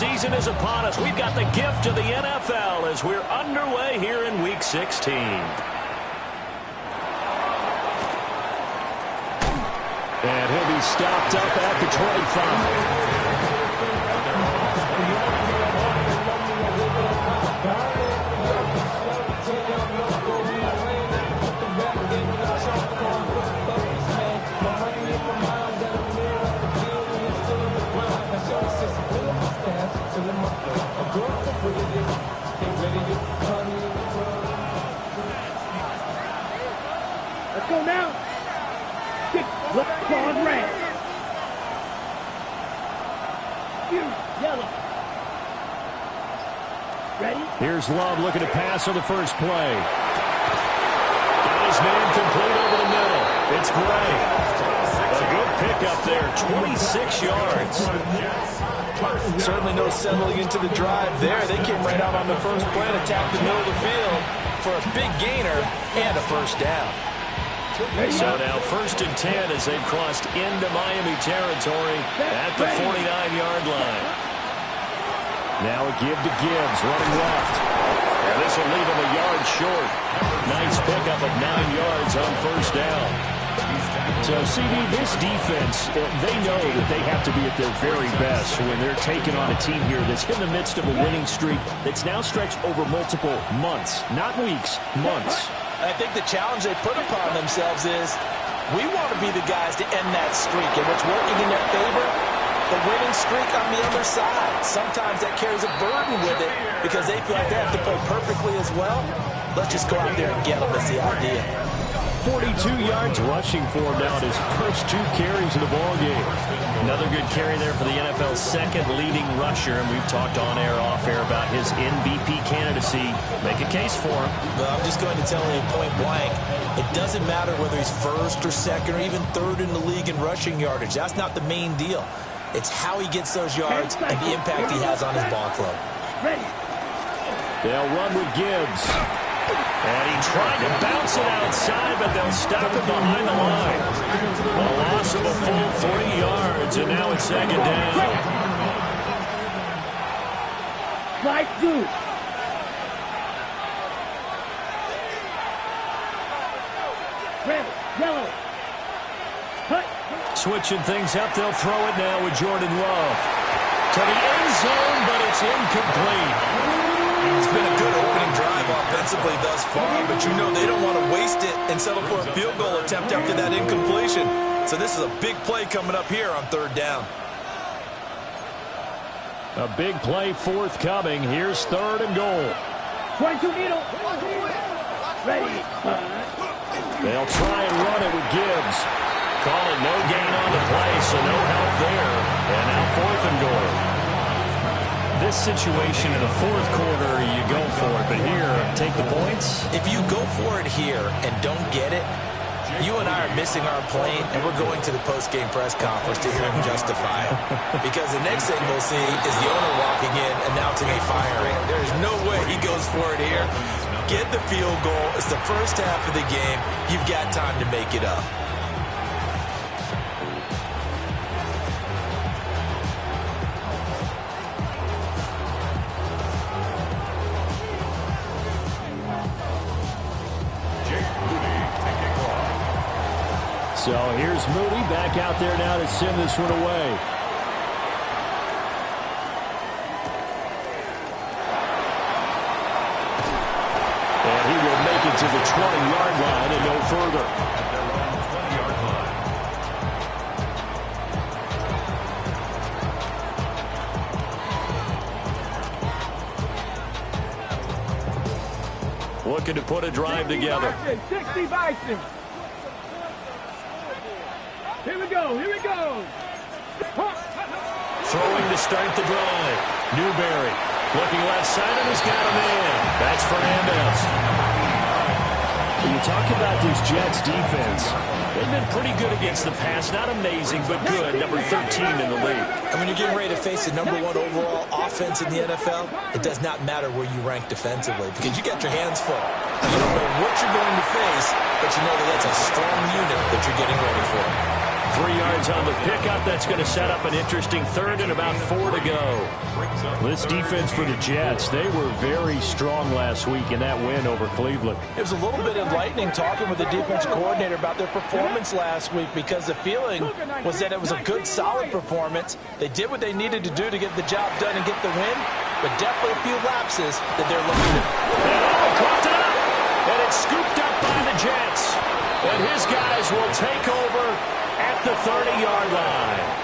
season is upon us. We've got the gift of the NFL as we're underway here in Week 16. And he'll be stopped up at the 25. Let's go now. Kick, look, on red. Yellow. Ready? Here's Love looking to pass on the first play. Got his man complete over the middle. It's Gray. A good pickup there, 26 yards. Certainly no settling into the drive there. They came right out on the first play and attacked the middle of the field for a big gainer and a first down. So now 1st and 10 as they've crossed into Miami territory at the 49-yard line. Now a give to Gibbs, running left. And this will leave him a yard short. Nice pickup of 9 yards on first down. So, CD, this defense, they know that they have to be at their very best when they're taking on a team here that's in the midst of a winning streak that's now stretched over multiple months, not weeks, months. I think the challenge they put upon themselves is we want to be the guys to end that streak. And what's working in their favor? The winning streak on the other side. Sometimes that carries a burden with it because they feel like they have to play perfectly as well. Let's just go out there and get them is the idea. 42 yards rushing for him now in his first 2 carries of the ballgame. Another good carry there for the NFL's second leading rusher, and we've talked on air, off air about his MVP candidacy. Make a case for him. Well, I'm just going to tell you point blank, it doesn't matter whether he's 1st or 2nd or even 3rd in the league in rushing yardage. That's not the main deal. It's how he gets those yards and the impact he has on his ball club. They'll run with Gibbs. And he tried to bounce it outside, but they'll stop him behind the line. A loss of a full 3 yards, and now it's 2nd down. Slide through. Red, yellow. Cut. Switching things up, they'll throw it now with Jordan Love. To the end zone, but it's incomplete. It's been a good opening drive offensively thus far, but you know they don't want to waste it and settle for a field goal attempt after that incompletion. So this is a big play coming up here on 3rd down. A big play forthcoming. Here's 3rd and goal. 22 needle. Ready. They'll try and run it with Gibbs. Call it no gain on the play, so no help there. And now 4th and goal. This situation in the 4th quarter, you go for it. But here, take the points. If you go for it here and don't get it, you and I are missing our plane, and we're going to the post-game press conference to hear him justify it. Because the next thing we'll see is the owner walking in announcing a firing. There's no way he goes for it here. Get the field goal. It's the first half of the game. You've got time to make it up. So here's Moody back out there now to send this one away. And he will make it to the 20-yard line and no further. Looking to put a drive together. 60 Bison. Here we go, here we go. Throwing to start the drive. Newberry looking left side and he's got a man. That's Fernandez. When you talk about this Jets defense, they've been pretty good against the pass. Not amazing, but good. Number 13 in the league. And when you're getting ready to face the number 1 overall offense in the NFL, it does not matter where you rank defensively because you got your hands full. You don't know what you're going to face, but you know that that's a strong unit that you're getting ready for. 3 yards on the pickup. That's going to set up an interesting third and about 4 to go. This defense for the Jets, they were very strong last week in that win over Cleveland. It was a little bit enlightening talking with the defense coordinator about their performance last week, because the feeling was that it was a good, solid performance. They did what they needed to do to get the job done and get the win, but definitely a few lapses that they're looking at. Dropped it up, and it's scooped up by the Jets. And his guys will take over at the 30-yard line.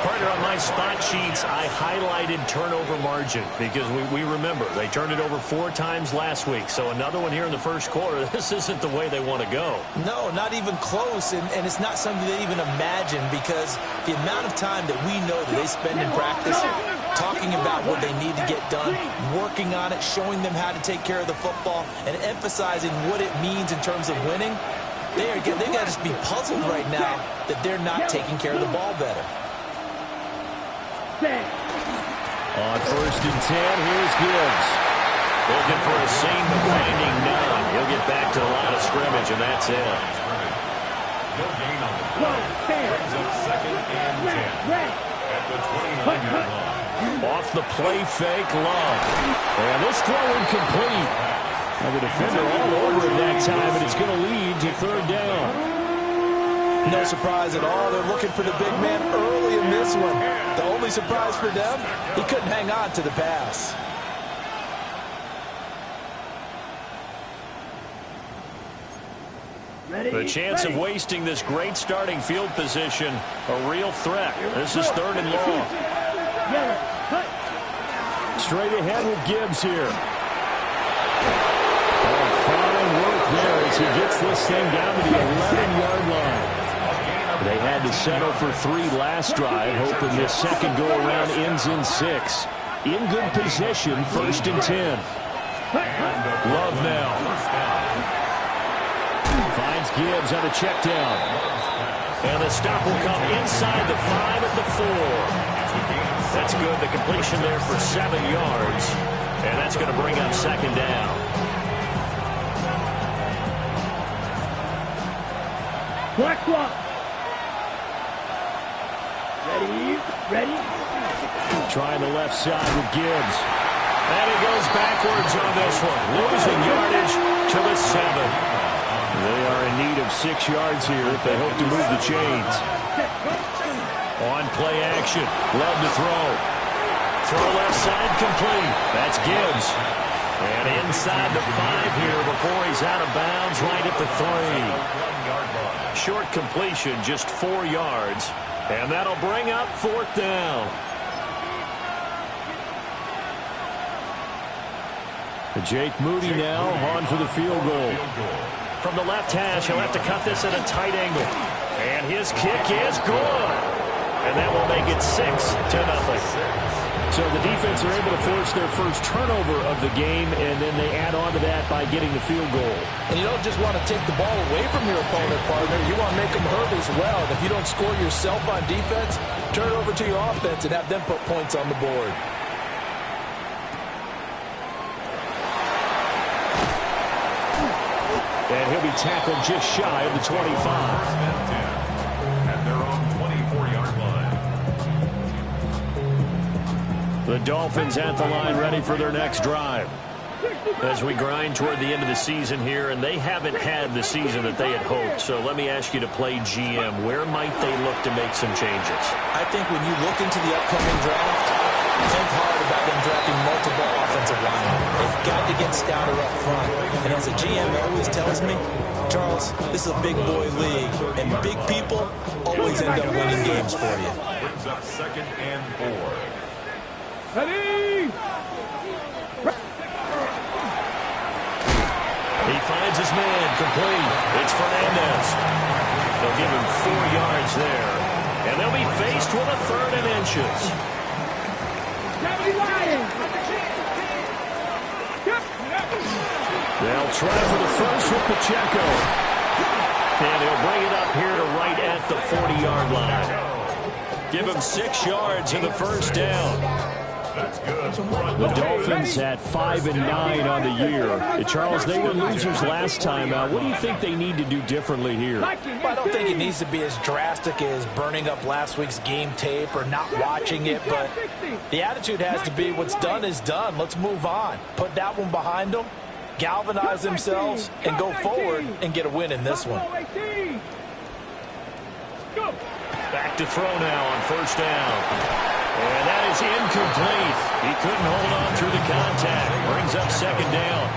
Partner, on my spot sheets, I highlighted turnover margin because we remember they turned it over 4 times last week. So another one here in the first quarter. This isn't the way they want to go. No, not even close, and it's not something they even imagine, because the amount of time that we know that they spend in practice talking about what they need to get done, working on it, showing them how to take care of the football, and emphasizing what it means in terms of winning. They got to just be puzzled right now that they're not taking care of the ball better. On 1st and 10, here's Gibbs. Looking for a seam, but finding none. He'll get back to the line of scrimmage, and that's it. No gain on the play. Brings up 2nd and 10 at the 29-yard line. Off the play fake, Love. And this throw incomplete. Now the defender all over it that time, and it's going to lead to 3rd down. No surprise at all. They're looking for the big man early in this one. The only surprise for them, he couldn't hang on to the pass. The chance of wasting this great starting field position, a real threat. This is 3rd and long. Straight ahead with Gibbs here. Fine work there as he gets this thing down to the 11-yard line. They had to settle for 3 last drive, hoping this second go-around ends in 6. In good position, 1st and 10. Love now. Finds Gibbs on a check down. And the stop will come inside the 5 at the 4. That's good. The completion there for 7 yards. And that's going to bring up 2nd down. Black clock. Ready? Trying the left side with Gibbs. And he goes backwards on this one. Losing yardage to the 7. They are in need of 6 yards here if they hope to move the chains. On play action. Love to throw. Throw left side complete. That's Gibbs. And inside the 5 here before he's out of bounds, right at the 3. Short completion, just 4 yards. And that'll bring up 4th down. Jake Moody now on for the field goal. From the left hash, he'll have to cut this at a tight angle. And his kick is good. And that will make it 6-0. So the defense are able to force their first turnover of the game, and then they add on to that by getting the field goal. And you don't just want to take the ball away from your opponent, partner. You want to make them hurt as well. And if you don't score yourself on defense, turn it over to your offense and have them put points on the board. And he'll be tackled just shy of the 25. At their own 24-yard line. The Dolphins at the line ready for their next drive. As we grind toward the end of the season here, and they haven't had the season that they had hoped. So let me ask you to play GM. Where might they look to make some changes? I think when you look into the upcoming draft, think hard about them drafting multiple offensive linemen. They've got to get stouter up front. And as a GM always tells me, Charles, this is a big boy league, and big people always end up winning games for you. Brings up 2nd and 4. Ready? He finds his man, complete. It's Fernandez. They'll give him 4 yards there. And they'll be faced with a 3rd and inches. They'll try for the first with Pacheco. And he'll bring it up here to right at the 40-yard line. Give him 6 yards in the first down. That's good. The Dolphins at 5-9 on the year. Charles, they were losers last time out. What do you think they need to do differently here? Well, I don't think it needs to be as drastic as burning up last week's game tape or not watching it, but the attitude has to be what's done is done. Let's move on. Put that one behind them, galvanize themselves, and go forward and get a win in this one. Back to throw now on first down. And that is incomplete. He couldn't hold on through the contact. Brings up second down.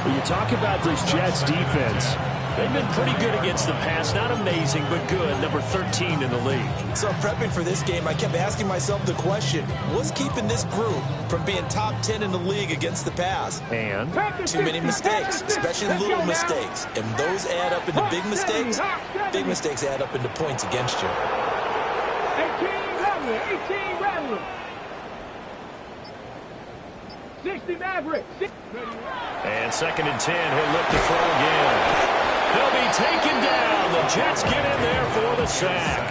When you talk about this Jets defense, they've been pretty good against the pass. Not amazing, but good. Number 13 in the league. So prepping for this game, I kept asking myself the question, what's keeping this group from being top 10 in the league against the pass? And too many mistakes, especially little mistakes. And those add up into big mistakes. Big mistakes add up into points against you. 18 Rattler. 60 Maverick. And second and 10, he'll look to throw again. He'll be taken down. The Jets get in there for the sack.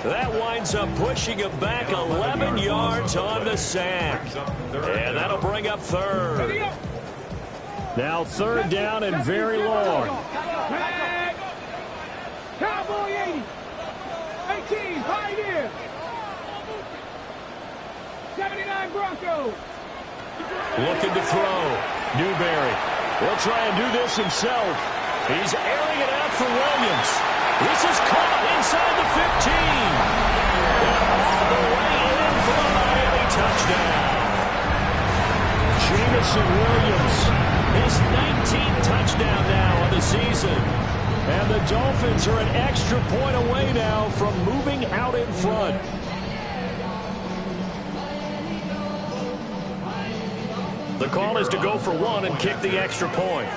That winds up pushing him back 11 yards on the sack. And that'll bring up third. Now third down and very long. Cowboy 80. 18 Pioneer. 79 Broncos. Looking to throw. Newberry. He'll try and do this himself. He's airing it out for Williams. This is caught inside the 15. And all the way in for the Miami touchdown. Jamison Williams, his 19th touchdown now on the season. And the Dolphins are an extra point away now from moving out in front. The call is to go for one and kick the extra point.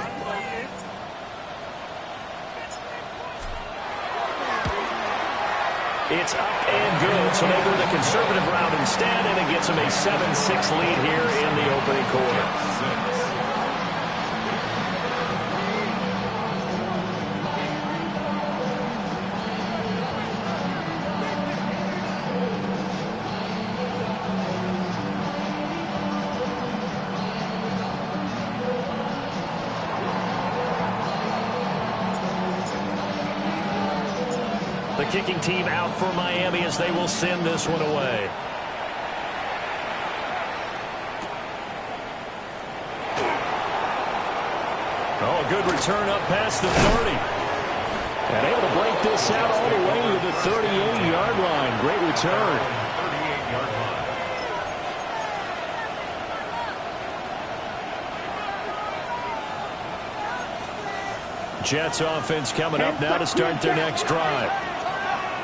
It's up and good, so they go the conservative route instead, and it gets them a 7-6 lead here in the opening quarter. The kicking team out for Miami as they will send this one away. Oh, a good return up past the 30. And able to break this out all the way to the 38-yard line. Great return. 38-yard line. Jets offense coming up now to start their next drive.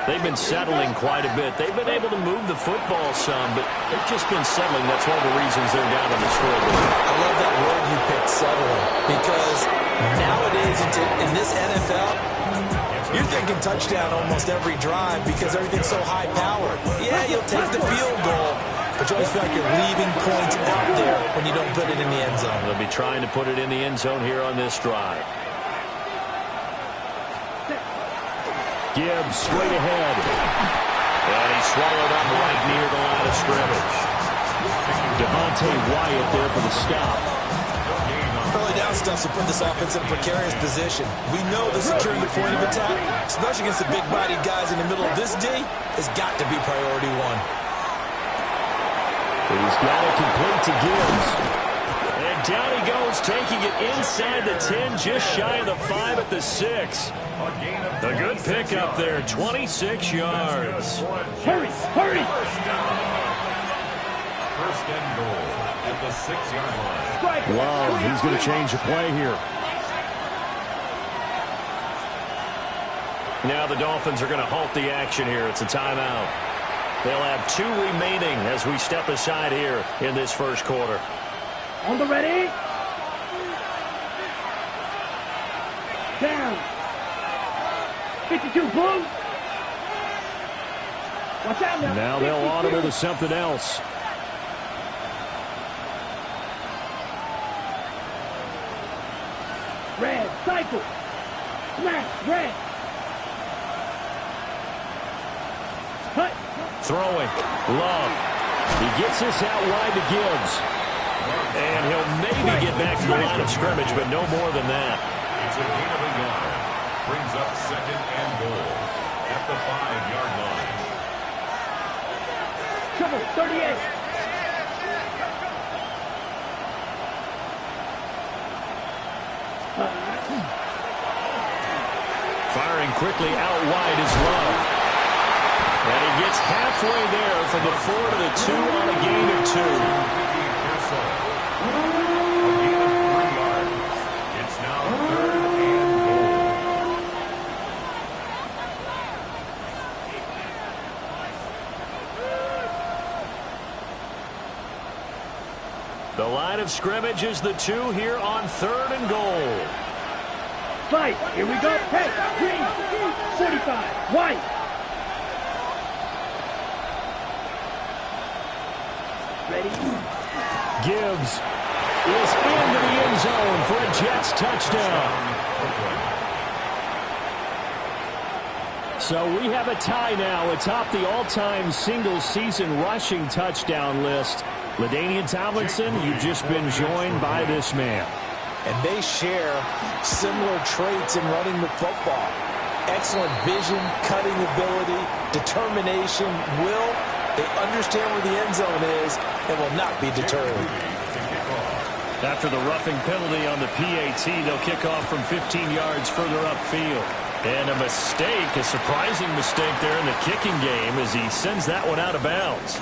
They've been settling quite a bit. They've been able to move the football some, but they've just been settling. That's one of the reasons they're down on the scoreboard. I love that word you picked, settling, because nowadays in this NFL, you're thinking touchdown almost every drive because everything's so high-powered. Yeah, you'll take the field goal, but you always feel like you're leaving points out there when you don't put it in the end zone. They'll be trying to put it in the end zone here on this drive. Gibbs straight ahead. And he swallowed up right near the line of scrimmage. Devontae Wyatt there for the stop. Early down stuff to put this offense in a precarious position. We know the securing the point of attack, especially against the big-bodied guys in the middle of this D, has got to be priority one. He's got it complete to Gibbs. And down he goes, taking it inside the 10, just shy of the 5 at the 6. A good pickup there, 26 yards. Hurry, hurry. First and goal at the 6-yard line. Love, he's going to change the play here. Now the Dolphins are going to halt the action here. It's a timeout. They'll have 2 remaining as we step aside here in this first quarter. On the ready. Down. 52 Blue. Watch out now. Now they'll audible to something else. Red, cycle. Smash, red. Cut. Throwing. Love. He gets this out wide to Gibbs. And he'll maybe get back to the line of scrimmage, but no more than that. It's a gain of a yard. Brings up second and goal at the 5-yard line. Trouble, 38. Firing quickly out wide is Love. And he gets halfway there from the 4 to the 2 on a gain of 2. A gain of 3 yards. It's now 3rd and goal. The line of scrimmage is the 2 here on 3rd and goal. Fight, here we go. Hey, green, 45, white. Ready? Gibbs is into the end zone for a Jets touchdown. So we have a tie now atop the all-time single-season rushing touchdown list. LaDainian Tomlinson, you've just been joined by this man. And they share similar traits in running the football. Excellent vision, cutting ability, determination, will. They understand where the end zone is and will not be deterred. After the roughing penalty on the PAT, they'll kick off from 15 yards further upfield. And a mistake, a surprising mistake there in the kicking game as he sends that one out of bounds.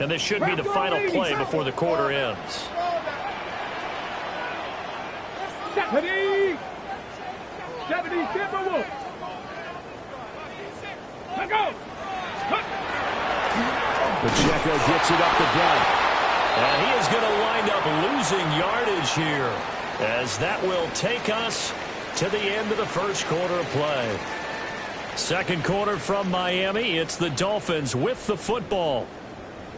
And this should be the final play before the quarter ends. 70, Timberwolves. Let go. Pacheco gets it up the gut. And he is going to wind up losing yardage here, as that will take us to the end of the first quarter of play. Second quarter from Miami. It's the Dolphins with the football,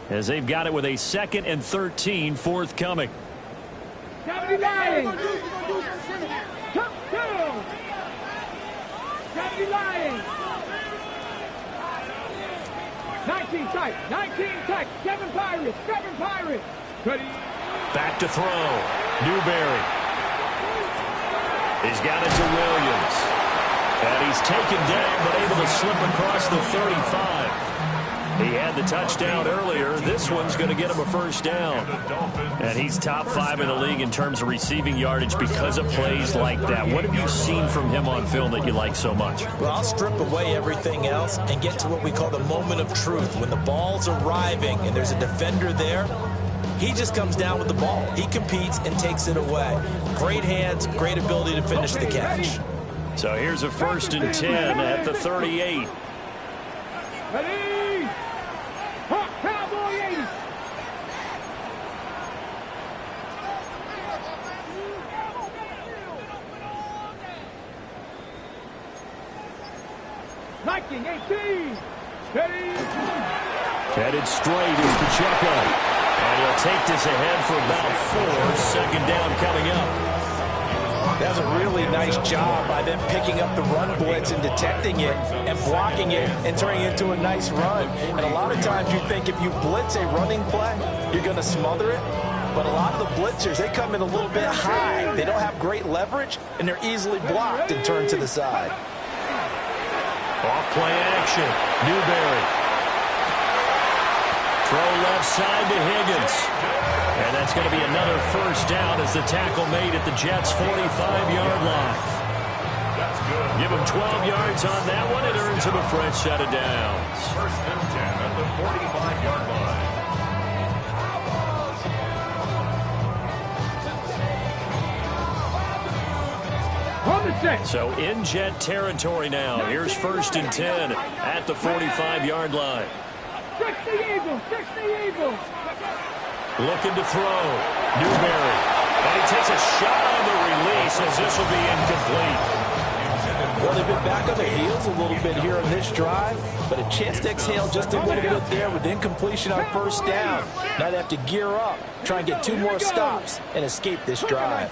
as they've got it with a 2nd and 13 forthcoming. 70 Lions. Touchdown. 70 Lions. 19 tight. 19 tight. 7 Pirates. 7 Pirates. Ready. Back to throw. Newberry. He's got it to Williams. And he's taken down, but able to slip across the 35. He had the touchdown earlier. This one's going to get him a first down. And he's top 5 in the league in terms of receiving yardage because of plays like that. What have you seen from him on film that you like so much? Well, I'll strip away everything else and get to what we call the moment of truth. When the ball's arriving and there's a defender there, he just comes down with the ball. He competes and takes it away. Great hands, great ability to finish the catch. So here's a 1st and 10 at the 38. Ready. Hawk Cowboy 80. Viking 18. Ready. Headed straight is Pacheco. And he'll take this ahead for about 4. Second down coming up. That was a really nice job by them picking up the run blitz and detecting it and blocking it and turning it into a nice run. And a lot of times you think if you blitz a running play, you're going to smother it. But a lot of the blitzers, they come in a little bit high. They don't have great leverage, and they're easily blocked and turned to the side. Off play action. Newberry. Throw left side to Higgins. And that's going to be another first down as the tackle made at the Jets' 45-yard line. That's good. Give him 12 yards on that one. It earns him a fresh set of downs. 1st and 10 at the 45-yard line. On the set. So in Jet territory now. Here's 1st and 10 at the 45-yard line. 60 Eagles. 60 Eagles. Looking to throw. Newberry. And he takes a shot on the release as this will be incomplete. Well, they've been back on their heels a little bit here on this drive, but a chance to exhale just a little bit there with incompletion on 1st down. Now they have to gear up, try and get 2 more stops, and escape this drive.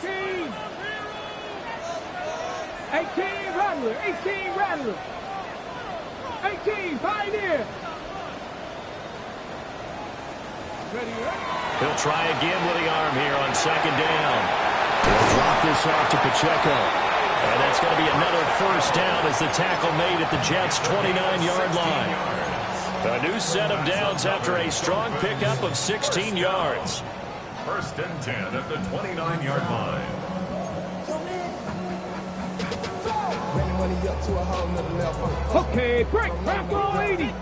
18 Rattler, 18 Rattler. 18 Pioneer. Ready, He'll try again with the arm here on second down. He'll drop this off to Pacheco. And that's going to be another first down as the tackle made at the Jets' 29-yard line. A new set of downs after a strong pickup of 16 yards. First and 10 at the 29-yard line. Okay, break. Back 80.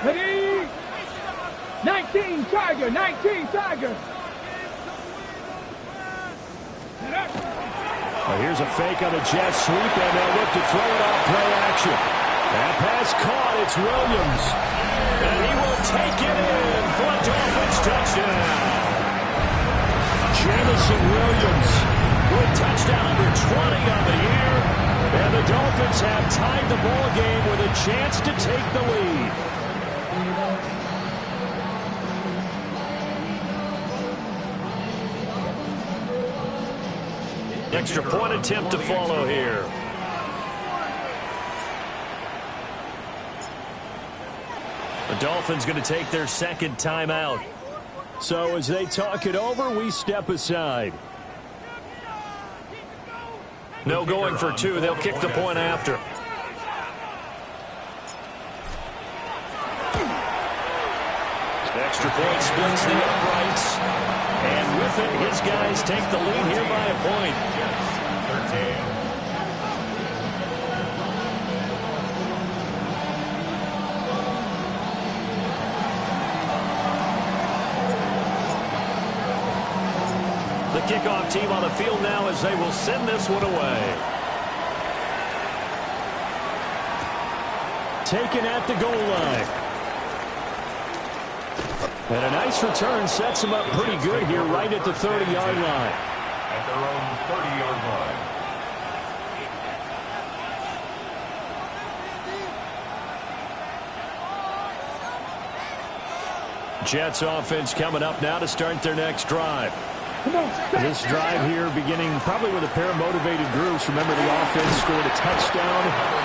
Ready. 19 Tiger, 19 Tiger. Well, here's a fake on the jet sweep, and they'll look to throw it off play action. That pass caught. It's Williams. And he will take it in for a Dolphins touchdown. Jamison Williams with touchdown number 20 on the year. And the Dolphins have tied the ball game with a chance to take the lead. Extra point attempt to follow here. The Dolphins going to take their second timeout. So as they talk it over, we step aside. No going for two. They'll kick the point after. Extra point splits the uprights. And with it, his guys take the lead here by a point. 13. The kickoff team on the field now as they will send this one away. Taken at the goal line. And a nice return sets them up pretty good here right at the 30-yard line. At their own 30-yard line. Jets offense coming up now to start their next drive. This drive here beginning probably with a pair of motivated groups. Remember, the offense scored a touchdown.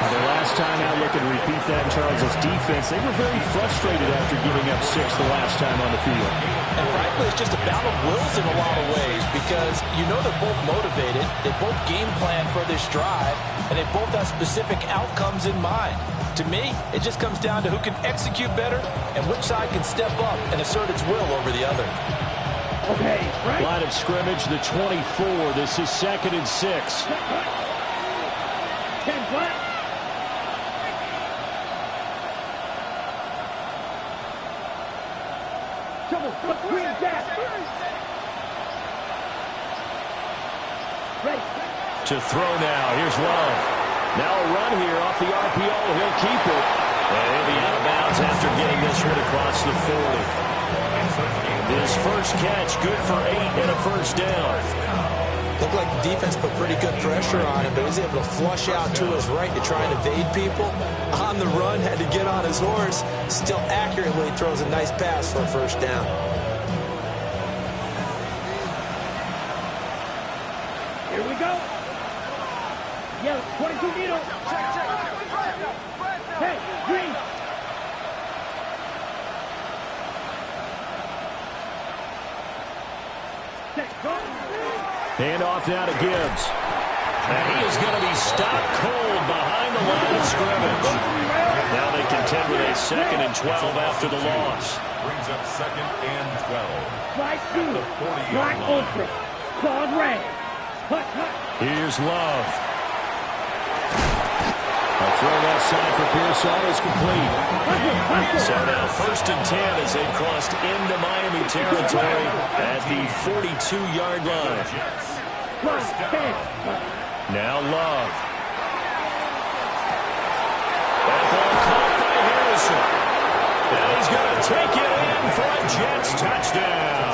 Their last time out, looking to repeat that in Charles' defense. They were very frustrated after giving up 6 the last time on the field. And frankly, it's just a battle of wills in a lot of ways because you know they're both motivated. They both game plan for this drive, and they both have specific outcomes in mind. To me, it just comes down to who can execute better and which side can step up and assert its will over the other. Okay, right. Line of scrimmage, the 24. This is 2nd and 6. 10 flat. Trouble, green gap. Ready. To throw now. Here's Love. Now a run here off the RPO. He'll keep it. And he'll be out of bounds after getting this one across the 40. His first catch, good for 8 and a first down. Looked like the defense put pretty good pressure on him, but he was able to flush out to his right to try and evade people. On the run, had to get on his horse. Still accurately throws a nice pass for a first down. Here we go. Yeah, 22 needle. Check. Hey, green. Hand off now to Gibbs. And he is going to be stopped cold behind the line of scrimmage. Now they contend with a 2nd and 12 after the loss. Brings up 2nd and 12. Right through. At the 40-yard Black line. ultra. Claude Ray. Hut. Here's Love. A throw left side for Pearsall is complete. So now 1st and 10 as they've crossed into Miami territory at the 42-yard line. Now Love. That ball caught by Harrison. And he's going to take it in for a Jets touchdown.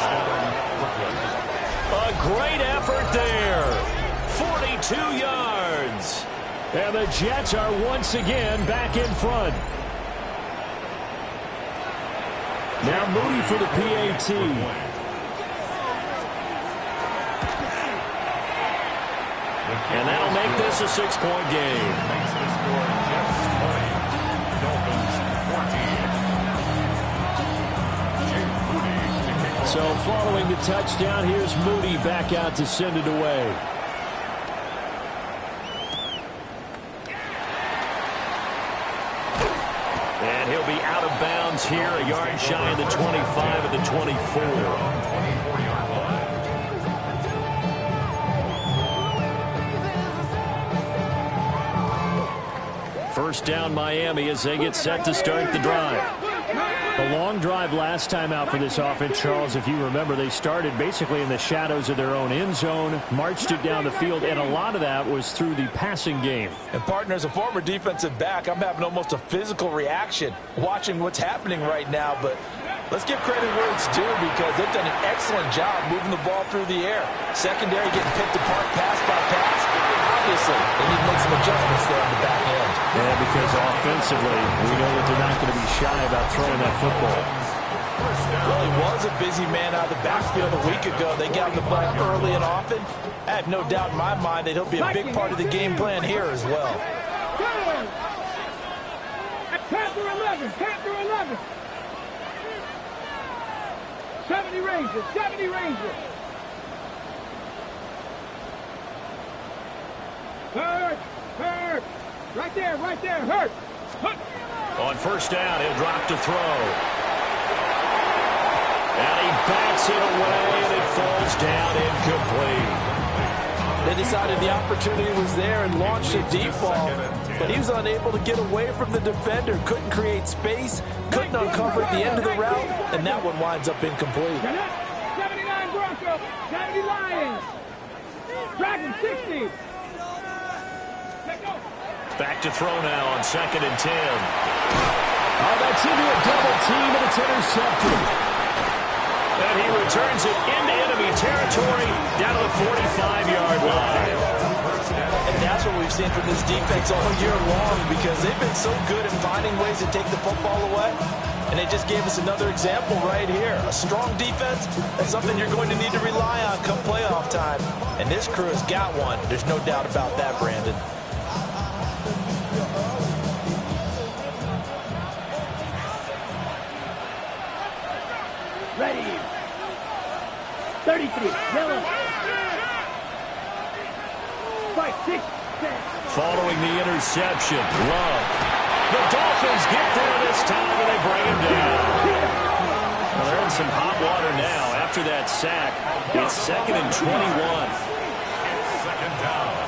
A great effort there. 42 yards. And the Jets are once again back in front. Now Moody for the PAT. And that'll make this a 6-point game. Makes the score Jets 20, Dolphins 14. Jake Moody to kick off. So following the touchdown, here's Moody back out to send it away. And he'll be out of bounds here, a yard shy of the 25 of the 24. 24-yard line. First down Miami as they get set to start the drive. A long drive last time out for this offense, Charles. If you remember, they started basically in the shadows of their own end zone, marched it down the field, and a lot of that was through the passing game. And, partner, as a former defensive back, I'm having almost a physical reaction watching what's happening right now. But let's give credit where it's due because they've done an excellent job moving the ball through the air. Secondary getting picked apart pass by pass. Obviously, they need to make some adjustments there on the back end. Yeah, because offensively, we know that they're not going to be shy about throwing that football. Well, he was a busy man out of the backfield a week ago. They got him the ball early and often. I have no doubt in my mind that he'll be a big part of the game plan here as well. Panther 11, Panther 11. 70 Rangers, 70 Rangers. Hurt, hurt. Right there, hurt. On first down, he'll drop to throw. And he bats it away, and it falls down incomplete. They decided the opportunity was there and launched a deep ball, but he was unable to get away from the defender, couldn't create space, couldn't uncover at the end of the route, and that one winds up incomplete. 79 Broncos, 70 Lions. Dragons 60. Back to throw now on 2nd and 10. Oh, that's into a double team, and it's intercepted. And he returns it into enemy territory down to the 45-yard line. And that's what we've seen from this defense all year long because they've been so good at finding ways to take the football away. And they just gave us another example right here. A strong defense, that's something you're going to need to rely on come playoff time. And this crew has got one. There's no doubt about that, Brandon. Ready. 33, yellow. 5, 6, 7. Following the interception, Love. The Dolphins get there this time, and they bring him down. Well, they're in some hot water now. After that sack, it's 2nd and 21. It's 2nd down.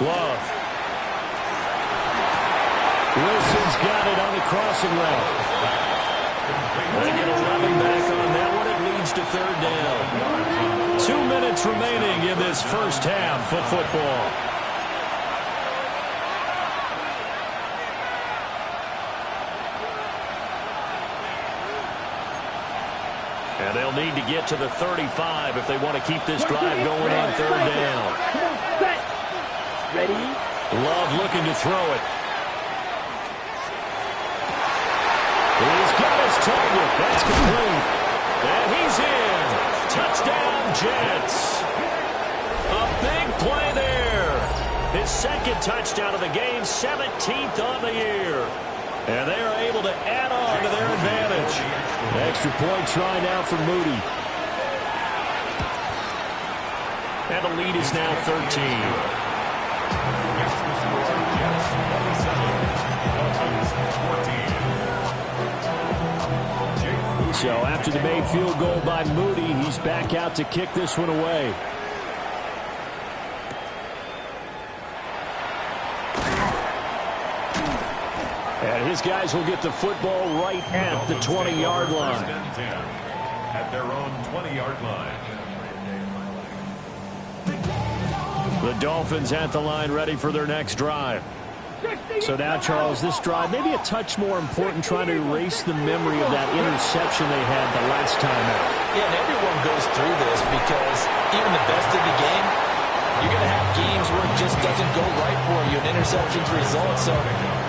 Love. Wilson's got it on the crossing route. They get 11 back on that one. It leads to 3rd down. 2 minutes remaining in this first half of football. And they'll need to get to the 35 if they want to keep this drive going on 3rd down. Ready. Love looking to throw it. He's got his target. That's complete. And he's in. Touchdown, Jets. A big play there. His 2nd touchdown of the game, 17th on the year. And they are able to add on to their advantage. Extra point try now for Moody. And the lead is now 13. So after the made field goal by Moody, he's back out to kick this one away. And his guys will get the football right at the 20-yard line. At their own 20-yard line. The Dolphins at the line ready for their next drive. So now, Charles, this drive maybe a touch more important, trying to erase the memory of that interception they had the last time out. Yeah, and everyone goes through this because even the best of the game, you're going to have games where it just doesn't go right for you, and interceptions result. So,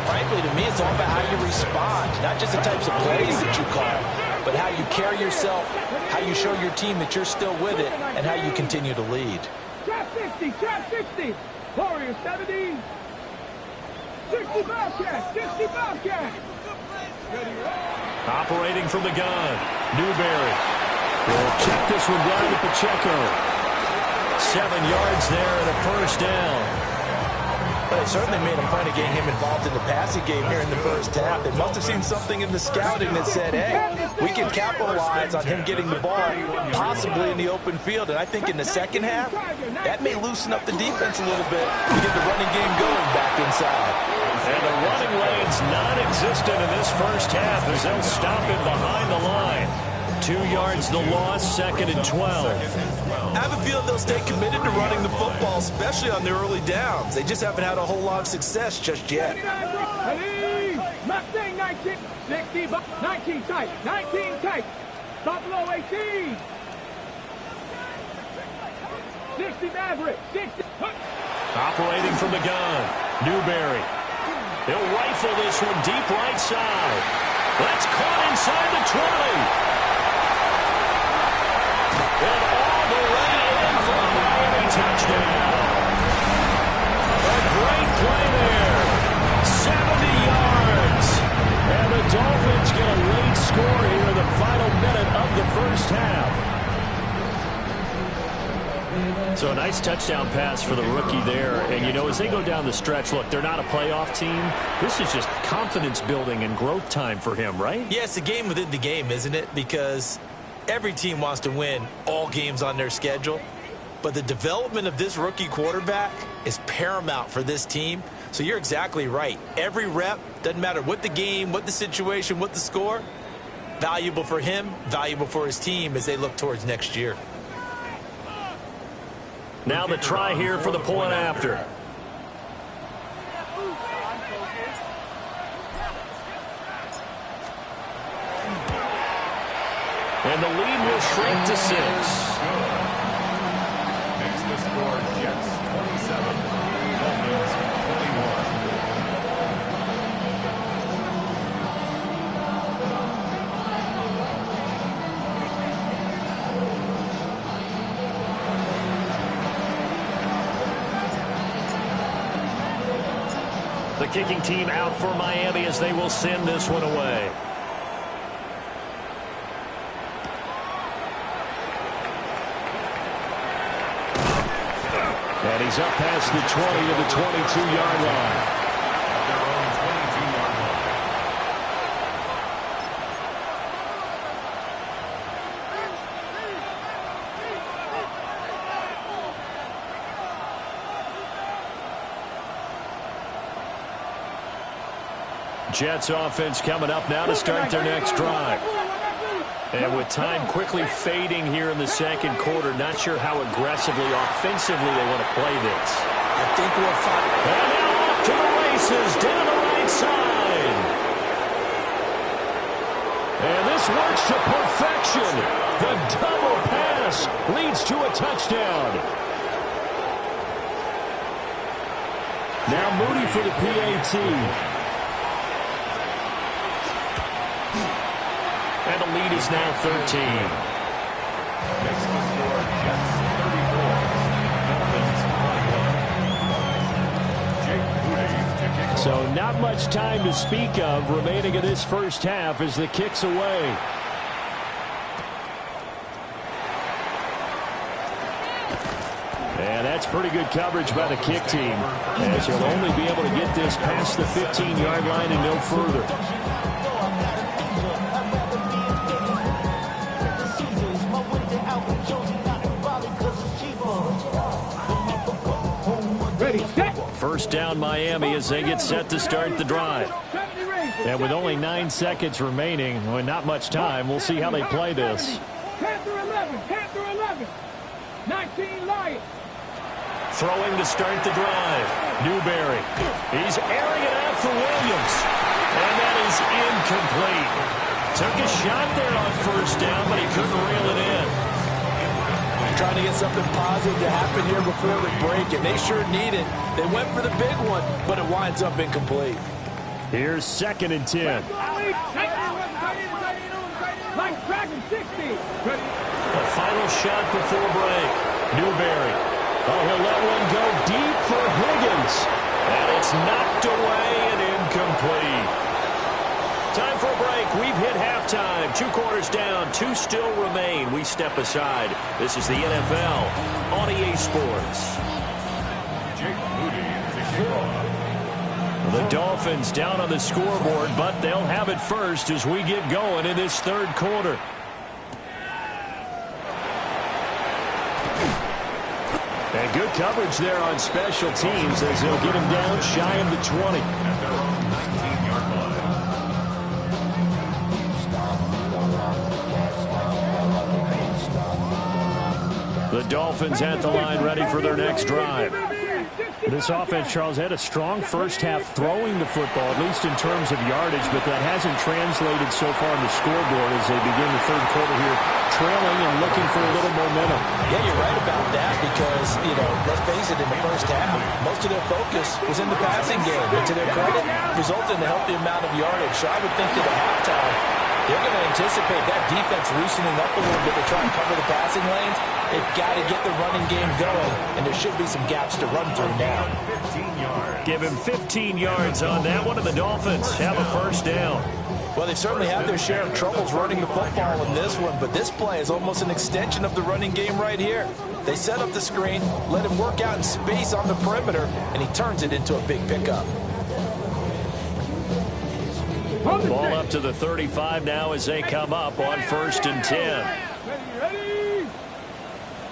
frankly, to me, it's all about how you respond, not just the types of plays that you call, but how you carry yourself, how you show your team that you're still with it, and how you continue to lead. Trap 60, trap 60. Warriors 70. 60 Bobcat, 60 Bobcat. Operating from the gun. Newberry will check this one down at Pacheco. 7 yards there and a first down. But they certainly made a point of getting him involved in the passing game here in the first half. They must have seen something in the scouting that said, hey, we can capitalize on him getting the ball, possibly in the open field. And I think in the second half, that may loosen up the defense a little bit to get the running game going back inside. And the running lane's non-existent in this first half as they'll stop him behind the line. 2 yards the loss, 2nd and 12. I have a feeling they'll stay committed to running the football, especially on their early downs. They just haven't had a whole lot of success just yet. Mustang 19, 60, 19 tight, 19 tight. Buffalo 18. 60 Maverick, 60. Operating from the gun, Newberry. He'll rifle this one deep right side. That's caught inside the 20. And all the way in for a Miami touchdown. A great play there. 70 yards. And the Dolphins get a late score here in the final minute of the first half. So a nice touchdown pass for the rookie there. And, you know, as they go down the stretch, look, they're not a playoff team. This is just confidence building and growth time for him, right? Yeah, it's a game within the game, isn't it? Because every team wants to win all games on their schedule. But the development of this rookie quarterback is paramount for this team. So you're exactly right. Every rep, doesn't matter what the game, what the situation, what the score, valuable for him, valuable for his team as they look towards next year. Now the try here for the point after. And the lead will shrink to 6. Makes the score Jets 27, Dolphins 21. The kicking team out for Miami as they will send this one away. And he's up past the 20 to the 22-yard line. Their own 22-yard line. Jets offense coming up now to start their next drive. And with time quickly fading here in the second quarter, not sure how aggressively, offensively they want to play this. I think we'll find. And now off to the races, down the right side. And this works to perfection. The double pass leads to a touchdown. Now Moody for the PAT. And the lead is now 13. Makes the score Jets 34, Dolphins 21. Jake Moody to kick. So not much time to speak of remaining in this first half as the kick's away. And that's pretty good coverage by the kick team, as he'll only be able to get this past the 15-yard line and no further. First down Miami as they get set to start the drive. And with only 9 seconds remaining, with not much time, we'll see how they play this. Panther 11, 19 Lions. Throwing to start the drive. Newberry. He's airing it out for Williams. And that is incomplete. Took a shot there on first down, but he couldn't reel it in. Trying to get something positive to happen here before the break, and they sure need it. They went for the big one, but it winds up incomplete. Here's 2nd and 10. Like Dragon 60. A final shot before break. Newberry Oh, he'll let one go deep for Higgins. And it's knocked away and incomplete. Time for a break. We've hit halftime. 2 quarters down. 2 still remain. We step aside. This is the NFL on EA Sports. The Dolphins down on the scoreboard, but they'll have it first as we get going in this third quarter. And good coverage there on special teams as they'll get him down shy of the 20. At their own 19-yard line. The Dolphins at the line ready for their next drive. This offense, Charles, had a strong first half throwing the football, at least in terms of yardage, but that hasn't translated so far on the scoreboard as they begin the third quarter here, trailing and looking for a little momentum. Yeah, you're right about that because, let's face it, in the first half, most of their focus was in the passing game. And to their credit, resulted in a healthy amount of yardage. So I would think that at halftime, they're going to anticipate that defense loosening up a little bit to try and cover the passing lanes. They've got to get the running game going, and there should be some gaps to run through now. Give him 15 yards on that one, and the Dolphins have a first down. Well, they certainly had their share of troubles running the football in this one, but this play is almost an extension of the running game right here. They set up the screen, let him work out in space on the perimeter, and he turns it into a big pickup. Ball up to the 35 now as they come up on 1st and 10. Ready?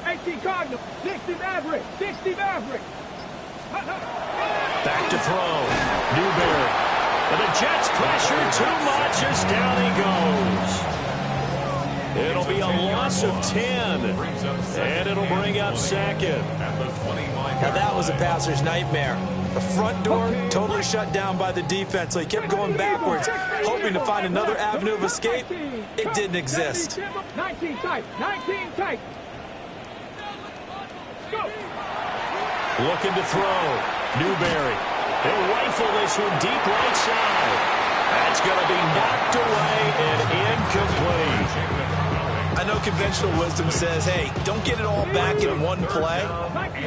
18 Cardinals, 60 Maverick, 60 Maverick. Back to throw. Newberry. And the Jets pressure too much as down he goes. It'll be a loss of 10. And it'll bring up 2nd. Now that was a passer's nightmare. The front door totally shut down by the defense, so he kept going backwards, hoping to find another avenue of escape. It didn't exist. 19 tight, 19 tight. Go. Looking to throw. Newberry. He'll rifle this one deep right side. That's going to be knocked away and incomplete. I know conventional wisdom says, hey, don't get it all back in one play.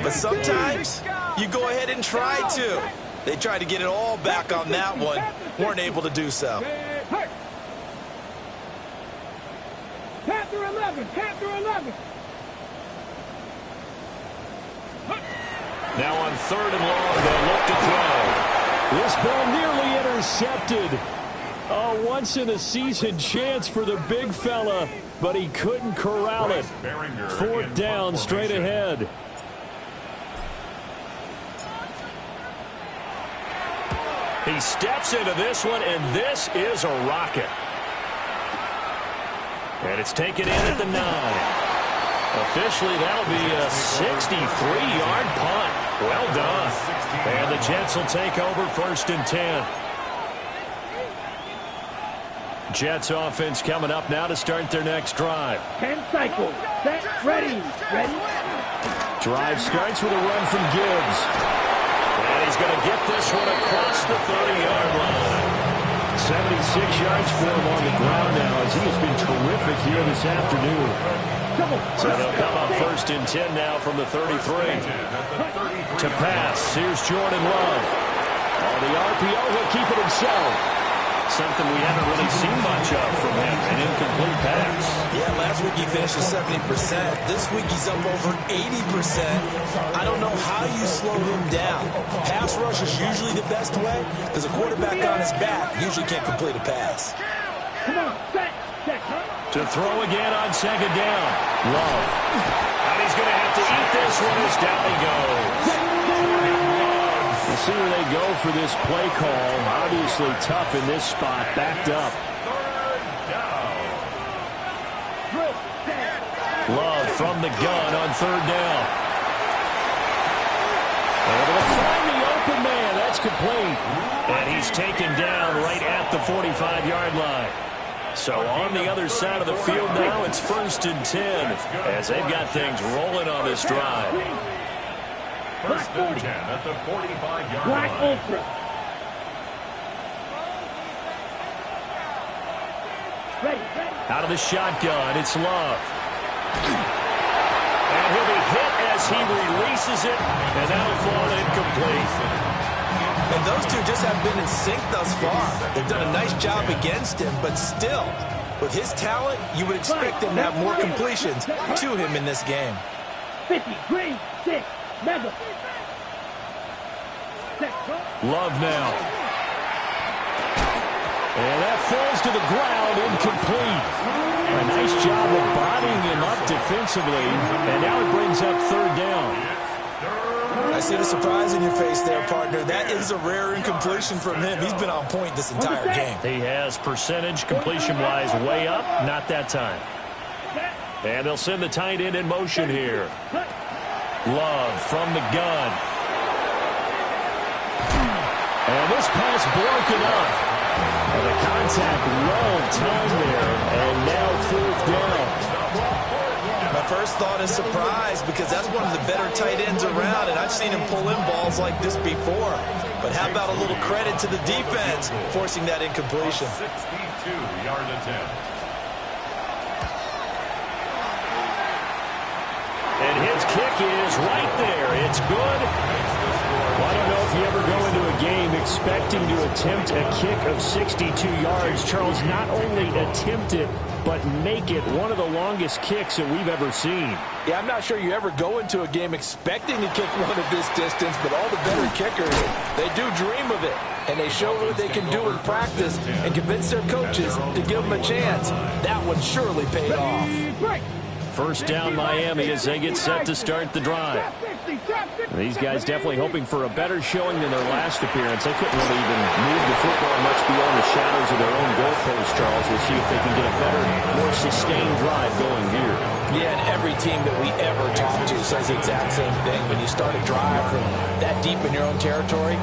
But sometimes you go ahead and try to. They tried to get it all back on that one. Weren't able to do so. Panther 11, Panther 11. Now on 3rd and long, they'll look to throw. This ball nearly intercepted. A once-in-a-season chance for the big fella, but he couldn't corral it. 4th down, straight ahead. He steps into this one, and this is a rocket. And it's taken in at the 9. Officially, that'll be a 63-yard punt. Well done. And the Jets will take over 1st and 10. Jets offense coming up now to start their next drive. 10 cycles. Set. Ready. Ready. Drive starts with a run from Gibbs. And he's going to get this one across the 30-yard line. 76 yards for him on the ground now as he has been terrific here this afternoon. So they'll come up 1st and 10 now from the 33. To pass, here's Jordan Love. On the RPO, he'll keep it himself. Something we haven't really seen much of from him, an incomplete pass. Yeah, last week he finished at 70%. This week he's up over 80%. I don't know how you slow him down. Pass rush is usually the best way because a quarterback on his back usually can't complete a pass. Come on, set. To throw again on 2nd down. Love. And he's going to have to eat this one as down he goes. We'll see where they go for this play call. Obviously tough in this spot. Backed up. Love from the gun on 3rd down. Able to find the open man. That's complete. And he's taken down right at the 45-yard line. So on the other side of the field now, it's 1st and 10 as they've got things rolling on this drive. 1st and 10 at the 45-yard Black line. Ultra. Ready. Out of the shotgun, it's Love. And he'll be hit as he releases it, and that'll fall incomplete. And those two just haven't been in sync thus far. They've done a nice job against him, but still, with his talent, you would expect him to have more completions to him in this game. 50, green, 6, Madden. Love now. And that falls to the ground, incomplete. A nice job of bodying him up defensively, and now it brings up third down. I see the surprise in your face there, partner. That is a rare incompletion from him. He's been on point this entire game. He has percentage completion-wise way up, not that time. And they'll send the tight end in motion here. Love from the gun. And this pass broken up. And the contact well timed there, and now fourth down. My first thought is surprise because that's one of the better tight ends around, and I've seen him pull in balls like this before. But how about a little credit to the defense forcing that incompletion? 62-yard attempt. And his kick is right there. It's good. Well, I don't know if you ever go into a game expecting to attempt a kick of 62 yards. Charles, not only attempt it, but make it one of the longest kicks that we've ever seen. Yeah, I'm not sure you ever go into a game expecting to kick one of this distance, but all the better kickers, they do dream of it. And they show what they can do in practice and convince their coaches to give them a chance. That one surely paid off. First down Miami as they get set to start the drive. These guys definitely hoping for a better showing than their last appearance. They couldn't really even move the football much beyond the shadows of their own goalpost, Charles. We'll see if they can get a better, more sustained drive going here. Yeah, and every team that we ever talk to says the exact same thing. When you start a drive from that deep in your own territory,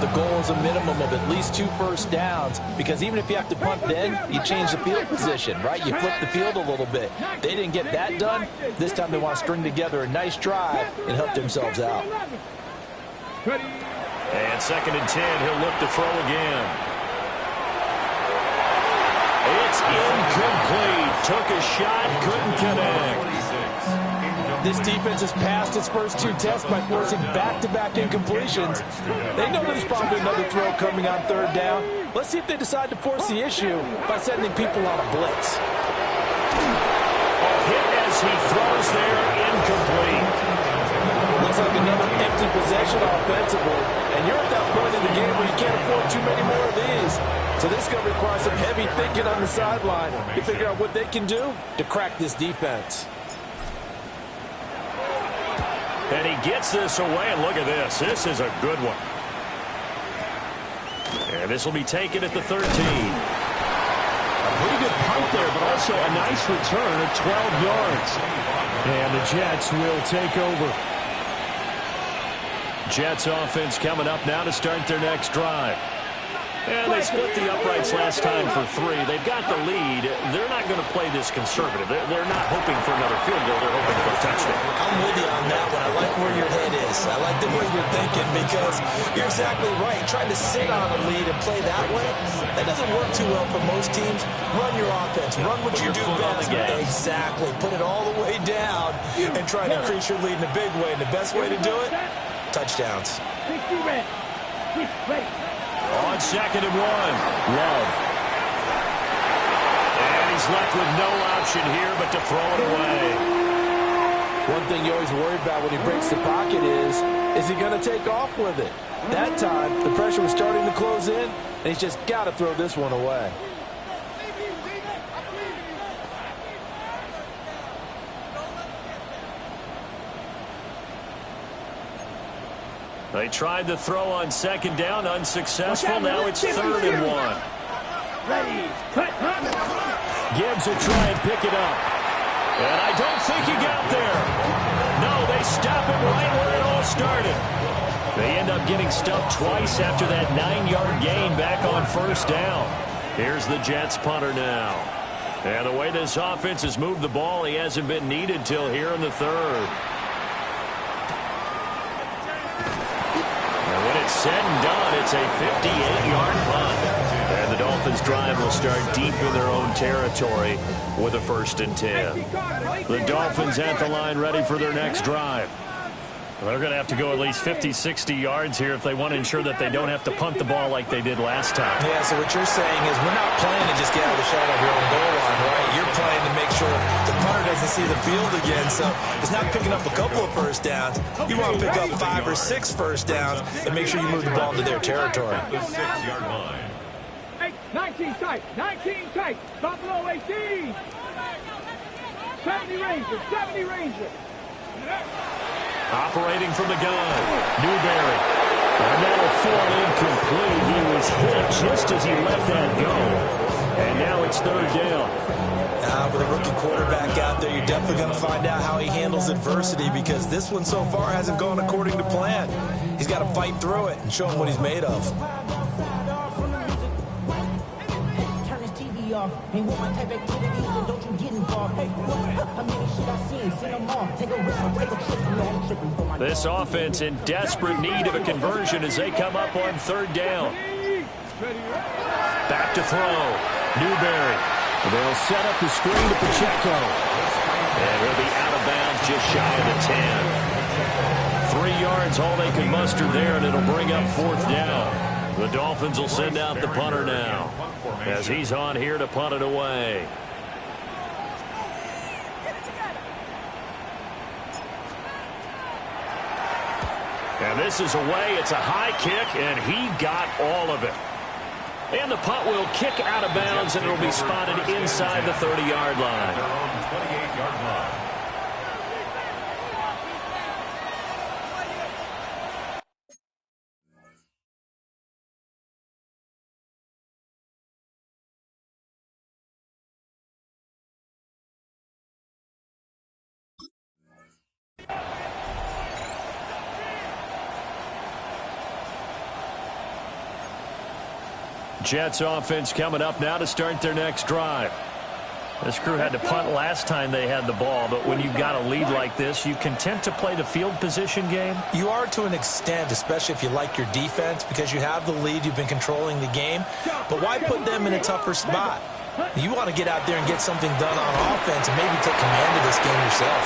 the goal is a minimum of at least 2 first downs, because even if you have to punt then, you change the field position, right? You flip the field a little bit. They didn't get that done. This time they want to string together a nice drive and help themselves out. And second and 10, he'll look to throw again. It's incomplete. Took a shot, couldn't connect. This defense has passed its first 2 tests by forcing back-to-back incompletions. They know there's probably another throw coming on third down. Let's see if they decide to force the issue by sending people on a blitz. A hit as he throws there, incomplete. Looks like another empty possession offensively. And you're at that point in the game where you can't afford too many more of these. So this is going to require some heavy thinking on the sideline to figure out what they can do to crack this defense. And he gets this away, and look at this. This is a good one. And this will be taken at the 13. A pretty good punt there, but also a nice return of 12 yards. And the Jets will take over. Jets offense coming up now to start their next drive. And they split the uprights last time for 3. They've got the lead. They're not going to play this conservative. They're not hoping for another field goal. They're hoping for a touchdown. I'm with you on that one. I like where your head is. I like the way you're thinking, because you're exactly right. Trying to sit on a lead and play that way, that doesn't work too well for most teams. Run your offense. Run what you do best. Exactly. Put it all the way down and try to increase your lead in a big way. And the best way to do it, touchdowns. On second and 1, Love. And he's left with no option here but to throw it away. One thing you always worry about when he breaks the pocket is he going to take off with it? That time, the pressure was starting to close in, and he's just got to throw this one away. They tried to throw on second down, unsuccessful. Now it's third and 1. Gibbs will try and pick it up. And I don't think he got there. No, they stop him right where it all started. They end up getting stuffed twice after that 9-yard gain back on first down. Here's the Jets punter now. And the way this offense has moved the ball, he hasn't been needed till here in the third. Said and done, it's a 58-yard punt. And the Dolphins drive will start deep in their own territory with a 1st and 10. The Dolphins at the line ready for their next drive. They're going to have to go at least 50, 60 yards here if they want to ensure that they don't have to punt the ball like they did last time. Yeah, so what you're saying is we're not playing to just get out of the shadow of your own goal line, right? You're playing to make sure the punter doesn't see the field again. So it's not picking up a couple of first downs. You want to pick up 5 or 6 first downs and make sure you move the ball into their territory. The 6-yard line. 19 tight, 19 tight. Stop below 18. 70 Rangers, 70 Rangers. Operating from the gun, Newberry. And that'll fall incomplete. He was hit just as he let that go. And now it's third down. With a rookie quarterback out there, you're definitely going to find out how he handles adversity because this one so far hasn't gone according to plan. He's got to fight through it and show him what he's made of. Ain't with my type activities, and don't you get involved. Hey, how many shit I seen them all. Take a risk, take a trip, I'm tripping for my This offense in desperate need of a conversion as they come up on third down. Back to throw. Newberry. They'll set up the screen to Pacheco. And he'll be out of bounds just shy of the 10. 3 yards, all they can muster there, and it'll bring up fourth down. The Dolphins will send out the punter now as he's on here to punt it away. And this is away. It's a high kick, and he got all of it. And the punt will kick out of bounds, and it'll be spotted inside the 30-yard line. Their own 28-yard line. Jets offense coming up now to start their next drive. This crew had to punt last time they had the ball, but when you've got a lead like this, you content to play the field position game? You are to an extent, especially if you like your defense, because you have the lead, you've been controlling the game. But why put them in a tougher spot? You want to get out there and get something done on offense and maybe take command of this game yourself.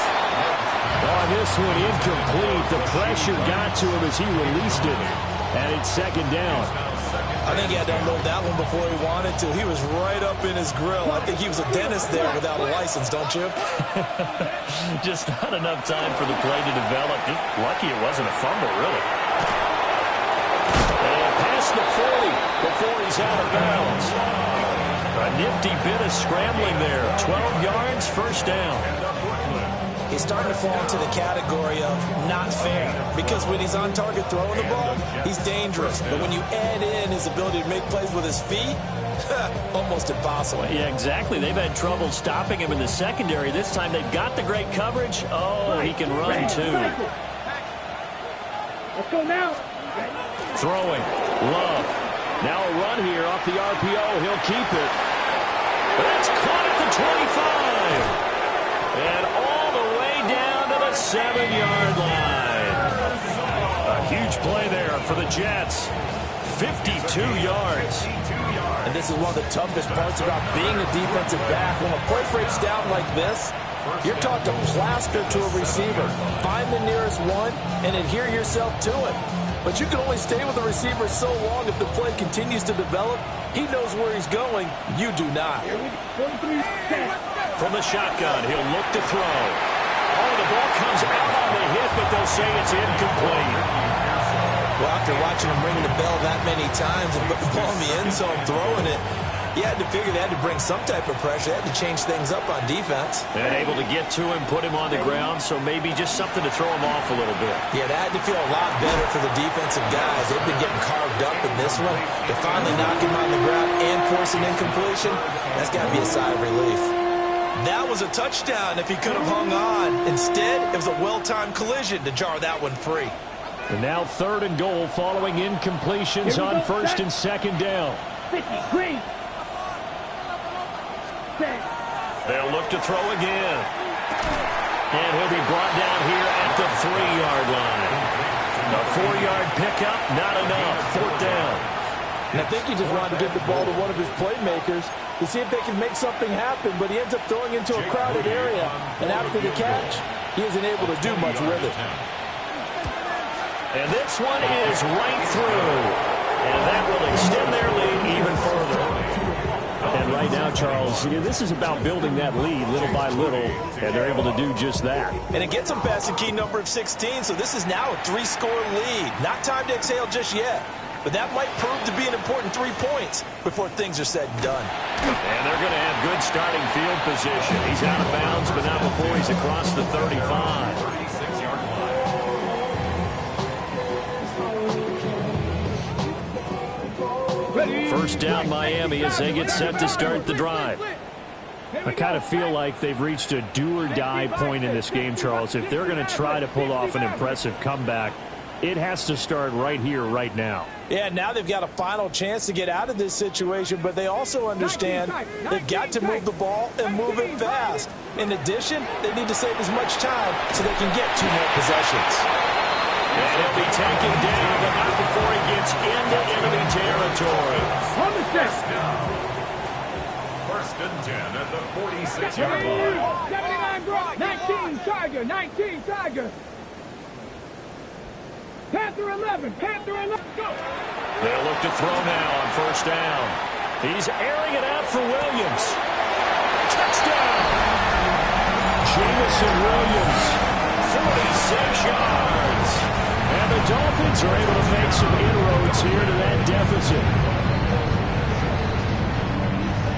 On this one, incomplete. The pressure got to him as he released it. And it's second down. I think he had to unload that one before he wanted to. He was right up in his grill. I think he was a dentist there without a license, don't you? Just not enough time for the play to develop. Just lucky it wasn't a fumble, really. And past the 40 before he's out of bounds. A nifty bit of scrambling there. 12 yards, first down. He's starting to fall into the category of not fair because when he's on target throwing the ball, he's dangerous. But when you add in his ability to make plays with his feet, almost impossible. Yeah, exactly. They've had trouble stopping him in the secondary. This time they've got the great coverage. Oh, he can run too. Let's go now. Throwing. Love. Now a run here off the RPO. He'll keep it. That's caught at the 25. And all the way down to the 7-yard line. A huge play there for the Jets. 52 yards. And this is one of the toughest parts about being a defensive back. When a play breaks down like this, you're taught to plaster to a receiver. Find the nearest one and adhere yourself to it. But you can only stay with the receiver so long if the play continues to develop. He knows where he's going. You do not. From the shotgun, he'll look to throw. Oh, the ball comes out on the hit, but they'll say it's incomplete. Well, after watching him ring the bell that many times and put the ball in the end zone throwing it, you had to figure they had to bring some type of pressure. They had to change things up on defense. And able to get to him, put him on the ground, so maybe just something to throw him off a little bit. Yeah, that had to feel a lot better for the defensive guys. They've been getting carved up in this one. To finally knock him on the ground and force an incompletion, that's got to be a sigh of relief. That was a touchdown if he could have hung on. Instead, it was a well-timed collision to jar that one free. And now third and goal following incompletions on first and second down. 50, green. They'll look to throw again. And he'll be brought down here at the 3-yard line. A 4-yard pickup, not enough. Fourth down. And I think he just wanted to give the ball to one of his playmakers to see if they can make something happen, but he ends up throwing into a crowded area. And after the catch, he isn't able to do much with it. And this one is right through. And that will extend their lead even further. And right now, Charles, this is about building that lead little by little, and they're able to do just that. And it gets them past the key number of 16, so this is now a 3-score lead. Not time to exhale just yet, but that might prove to be an important 3 points before things are said and done. And they're going to have good starting field position. He's out of bounds, but not before he's across the 35. First down, Miami, as they get set to start the drive. I kind of feel like they've reached a do-or-die point in this game, Charles. If they're going to try to pull off an impressive comeback, it has to start right here, right now. Yeah, now they've got a final chance to get out of this situation, but they also understand they've got to move the ball and move it fast. In addition, they need to save as much time so they can get 2 more possessions. And he'll be taken down, but not before he gets into enemy territory. First and 10 at the 46-yard line. 79 broad, 19 Tiger, 19 Tiger. Panther 11, Panther 11, go. They'll look to throw now on first down. He's airing it out for Williams. Touchdown! Jamison Williams, 46 yards. And the Dolphins are able to make some inroads here to that deficit.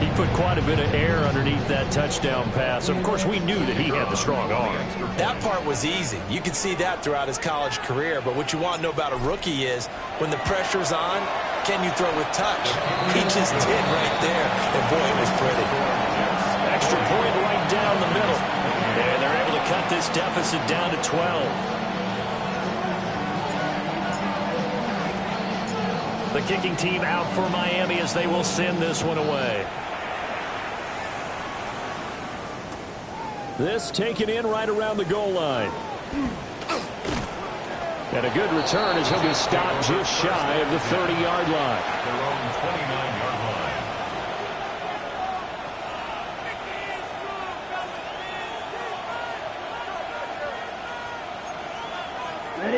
He put quite a bit of air underneath that touchdown pass. Of course, we knew that he had the strong arm. That part was easy. You could see that throughout his college career. But what you want to know about a rookie is when the pressure's on, can you throw with touch? He just did right there. And boy, it was pretty. Extra point right down the middle. And they're able to cut this deficit down to 12. The kicking team out for Miami as they will send this one away. This taken in right around the goal line. And a good return as he'll be stopped just shy of the 30-yard line. Their own 29-yard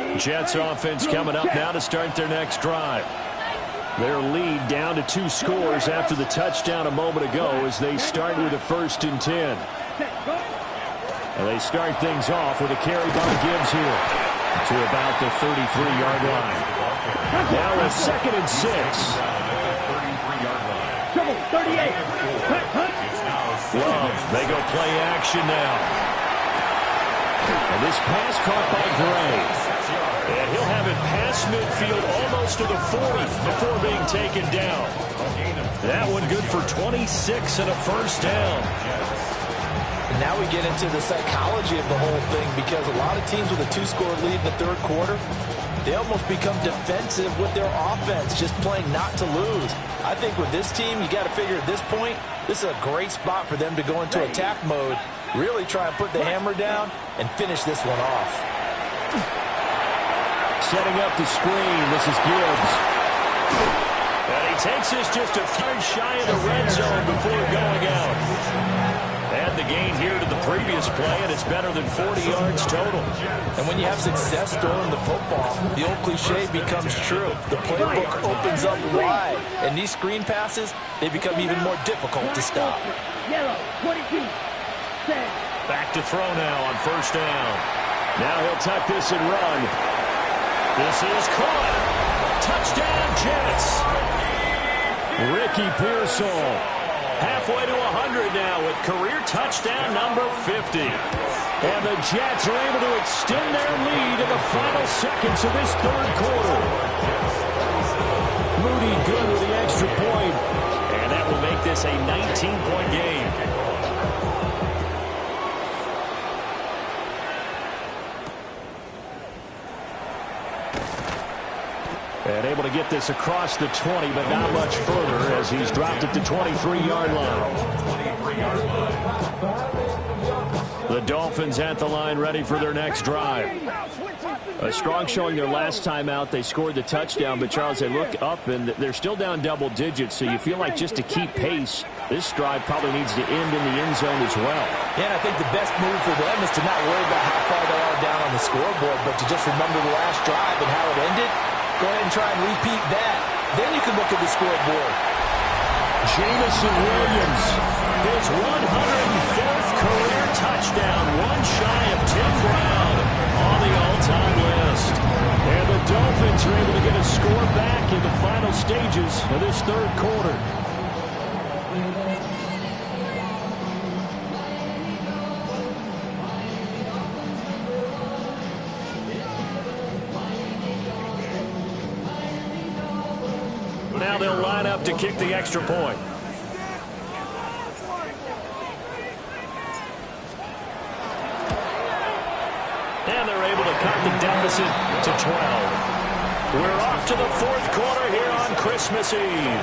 line. Jets offense coming up now to start their next drive. Their lead down to 2 scores after the touchdown a moment ago as they start with a 1st and 10. And they start things off with a carry by Gibbs here to about the 33-yard line. Now a 2nd and 6. 33-yard line. 38. Love, they go play action now. And this pass caught by Gray. And he'll have it past midfield almost to the 40 before being taken down. That one good for 26 and a first down. And now we get into the psychology of the whole thing because a lot of teams with a 2-score lead in the 3rd quarter, they almost become defensive with their offense, just playing not to lose. I think with this team, you got to figure at this point, this is a great spot for them to go into attack mode, really try and put the hammer down and finish this one off. Setting up the screen, this is Gibbs. And he takes this just a third shy of the red zone before going out. Add the gain here to the previous play, and it's better than 40 yards total. And when you have success throwing the football, the old cliche becomes true. The playbook opens up wide, and these screen passes, they become even more difficult to stop. Yellow, 22. Back to throw now on first down. Now he'll tuck this and run. This is caught. Touchdown, Jets. Ricky Pearsall halfway to 100 now with career touchdown number 50. And the Jets are able to extend their lead in the final seconds of this 3rd quarter. Moody good with the extra point. And that will make this a 19-point game. And able to get this across the 20, but not much further as he's dropped at the 23-yard line. The Dolphins Dolphins at the line, ready for their next drive. A strong showing their last time out. They scored the touchdown, but, Charles, they look up, and they're still down double digits, so you feel like just to keep pace, this drive probably needs to end in the end zone as well. Yeah, and I think the best move for them is to not worry about how far they are down on the scoreboard, but to just remember the last drive and how it ended. Go ahead and try and repeat that. Then you can look at the scoreboard. Jamison Williams, his 104th career touchdown, one shy of Tim Brown on the all-time list. And the Dolphins are able to get a score back in the final stages of this third quarter. Now they'll line up to kick the extra point. And they're able to cut the deficit to 12. We're off to the fourth quarter here on Christmas Eve.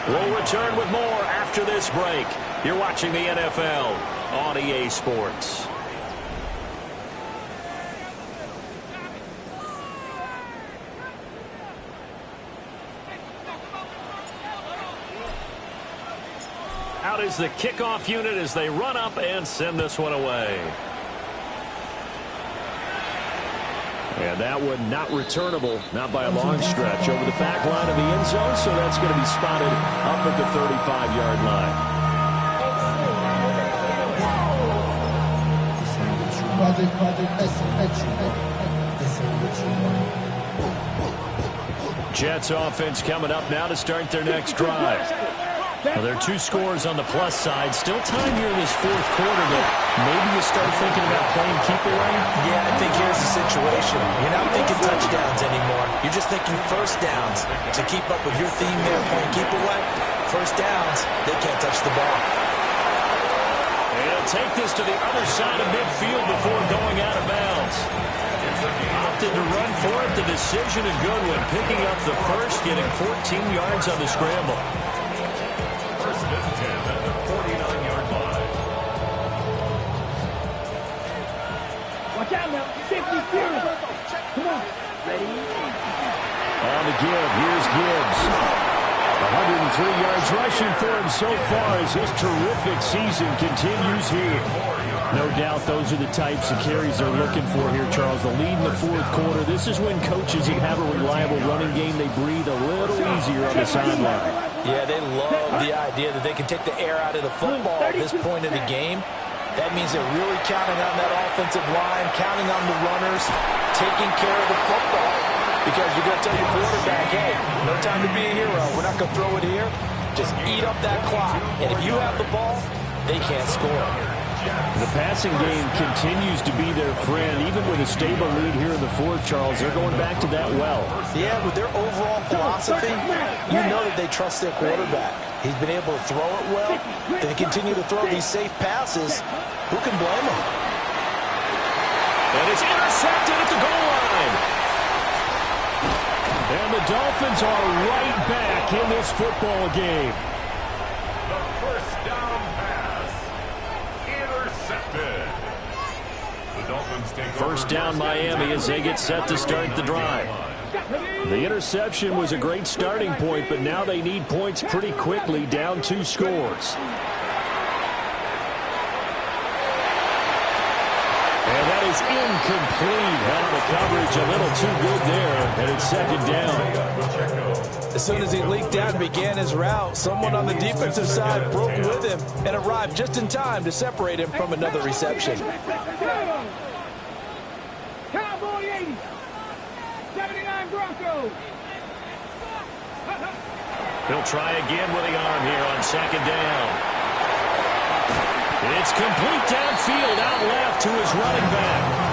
We'll return with more after this break. You're watching the NFL on EA Sports. Out is the kickoff unit as they run up and send this one away. And that one not returnable, not by a long stretch, over the back line of the end zone, so that's going to be spotted up at the 35-yard line. Jets offense coming up now to start their next drive. Well, there are two scores on the plus side. Still time here in this fourth quarter, but maybe you start thinking about playing keep away? Yeah, I think here's the situation. You're not thinking touchdowns anymore. You're just thinking first downs. To keep up with your theme there, playing keep away, first downs, they can't touch the ball. And he'll take this to the other side of midfield before going out of bounds. Opted to run for it. The decision a good one. Picking up the first, getting 14 yards on the scramble. First and 10 at the 49-yard line. Watch out now. 50 Come on. Ready? On the give, here's Gibbs. 103 yards rushing for him so far as his terrific season continues here. No doubt those are the types of carries they're looking for here, Charles. The lead in the fourth quarter. This is when coaches that have a reliable running game, they breathe a little easier on the sideline. Yeah, they love the idea that they can take the air out of the football at this point in the game. That means they're really counting on that offensive line, counting on the runners, taking care of the football. Because you're going to tell your quarterback, hey, no time to be a hero. We're not going to throw it here. Just eat up that clock. And if you have the ball, they can't score. The passing game continues to be their friend. Even with a stable lead here in the fourth, Charles, they're going back to that well. Yeah, with their overall philosophy, you know that they trust their quarterback. He's been able to throw it well. They continue to throw these safe passes. Who can blame them? And it's intercepted at the goal line. And the Dolphins are right back in this football game. The first down pass intercepted. The Dolphins take First down Miami as they get set to start the drive. The interception was a great starting point, but now they need points pretty quickly, down 2 scores. And that is incomplete. The coverage a little too good there, and it's second down. As soon as he leaked out and began his route, someone on the defensive side broke with him and arrived just in time to separate him from another reception. Cowboy 80. 79 Broncos. He'll try again with the arm here on second down. It's complete downfield, out left to his running back.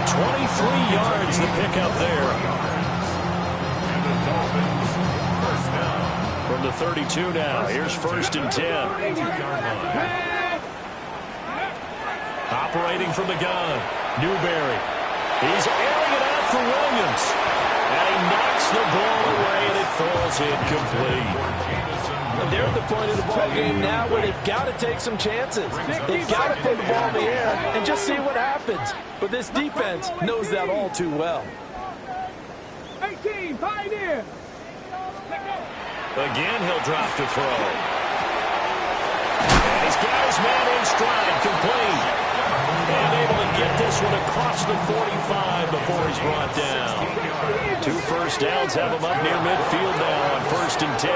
23 yards the pickup there. And the Dolphins first down. From the 32 now, here's first and 10. 2-yard line. Operating from the gun, Newberry. He's airing it out for Williams. And he knocks the ball away, and it falls incomplete. They're at the point of the ball game now where they've got to take some chances. They've got to put the ball in the air and just see what happens. But this defense knows that all too well. 18, pioneer. Again, he'll drop to throw. And he's got his man in stride, complete. And able to get this one across the 45 before he's brought down. 2 first downs have him up near midfield now on 1st and 10.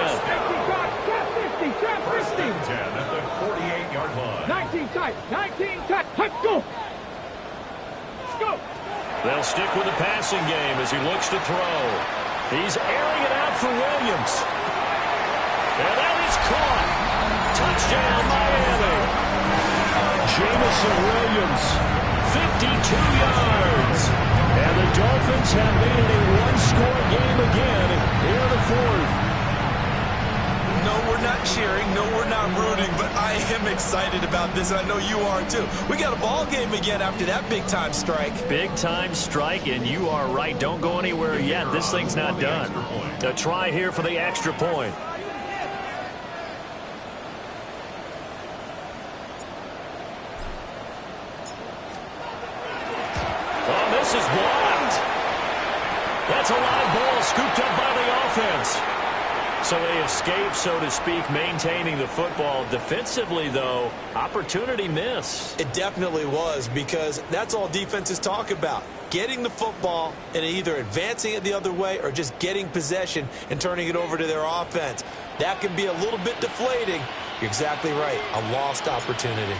Trap 50. 10 at the 48-yard line. 19 tight. 19 tight. Let's go. Let's go. They'll stick with the passing game as he looks to throw. He's airing it out for Williams. And that is caught. Touchdown, Miami. Jamison Williams, 52 yards. And the Dolphins have made it a one-score game again here in the 4th. No, we're not cheering. No, we're not rooting. But I am excited about this, and I know you are too. We got a ball game again after that big-time strike. Big-time strike, and you are right. Don't go anywhere yet. This thing's not done. A try here for the extra point. Oh, this is blocked. That's a live ball scooped up by the offense. So they escape, so to speak, maintaining the football. Defensively, though, opportunity miss. It definitely was, because that's all defenses talk about. Getting the football and either advancing it the other way or just getting possession and turning it over to their offense. That can be a little bit deflating. You're exactly right. A lost opportunity.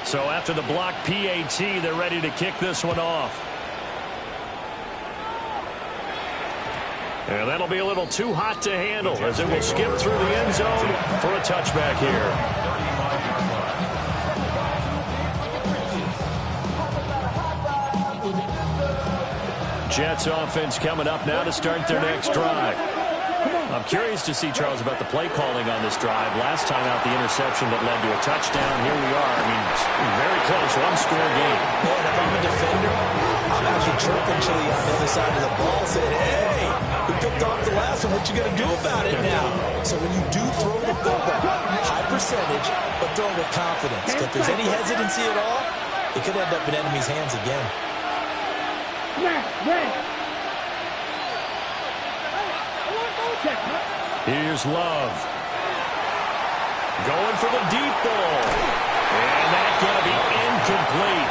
So after the block PAT, they're ready to kick this one off. And that'll be a little too hot to handle as it will skip through the end zone for a touchback here. Jets offense coming up now to start their next drive. I'm curious to see, Charles, about the play calling on this drive. Last time out, the interception that led to a touchdown. Here we are. I mean, very close, one-score game. Man, if I'm a defender, I'm actually chirping Chili on the other side of the ball, saying, hey, we picked off the last one. What you going to do about it now? So when you do throw the football, high percentage, but throw with confidence. If there's any hesitancy at all, it could end up in enemy's hands again. Here's Love. Going for the deep ball. And that's going to be incomplete.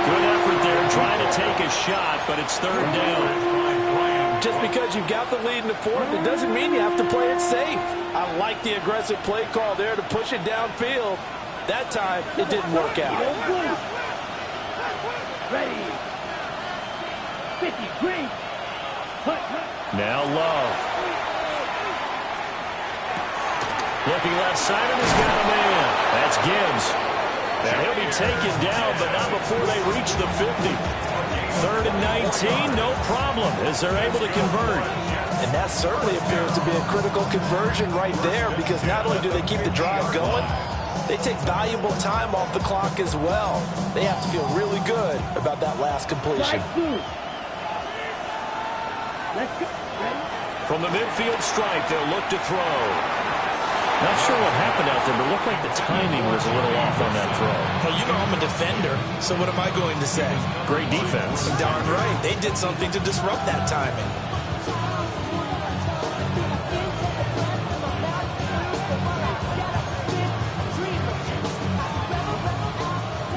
Good effort there trying to take a shot, but it's 3rd down. Just because you've got the lead in the 4th, it doesn't mean you have to play it safe. I like the aggressive play call there to push it downfield. That time, it didn't work out. Ready. 50, green. Now Love. Looking left side, and he's got a man. That's Gibbs. And he'll be taken down, but not before they reach the 50. 3rd and 19, no problem, as they're able to convert. And that certainly appears to be a critical conversion right there, because not only do they keep the drive going, they take valuable time off the clock as well. They have to feel really good about that last completion. From the midfield stripe, they'll look to throw. Not sure what happened out there, but it looked like the timing was a little off on that throw. Well, you know I'm a defender, so what am I going to say? Great defense. Darn right. They did something to disrupt that timing.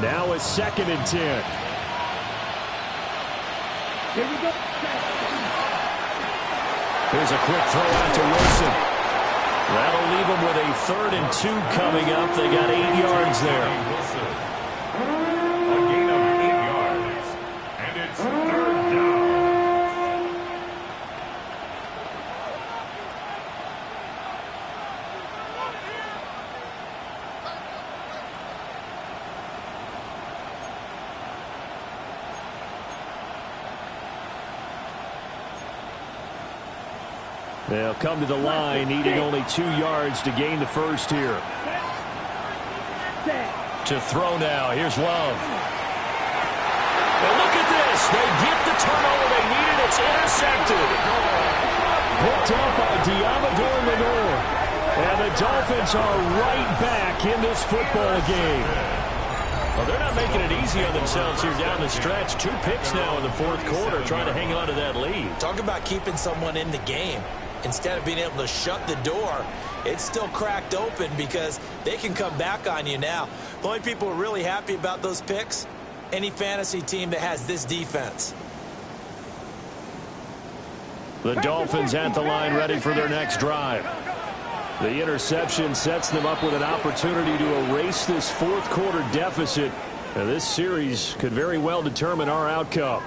Now it's 2nd and 10. Here we go. Here's a quick throw out to Wilson. That'll leave them with a 3rd and 2 coming up. They got 8 yards there. A gain of 8 yards. And it's 3rd down. They'll come to the line, needing only 2 yards to gain the first here. To throw now. Here's Love. And look at this. They get the turnover they needed. It's intercepted. Picked up by Diamador Lenore. And the Dolphins are right back in this football game. Well, they're not making it easy on themselves here down the stretch. 2 picks now in the fourth quarter, trying to hang on to that lead. Talk about keeping someone in the game. Instead of being able to shut the door, it's still cracked open because they can come back on you now. The only people who are really happy about those picks, any fantasy team that has this defense. The Dolphins at the line, ready for their next drive. The interception sets them up with an opportunity to erase this fourth quarter deficit. Now, this series could very well determine our outcome.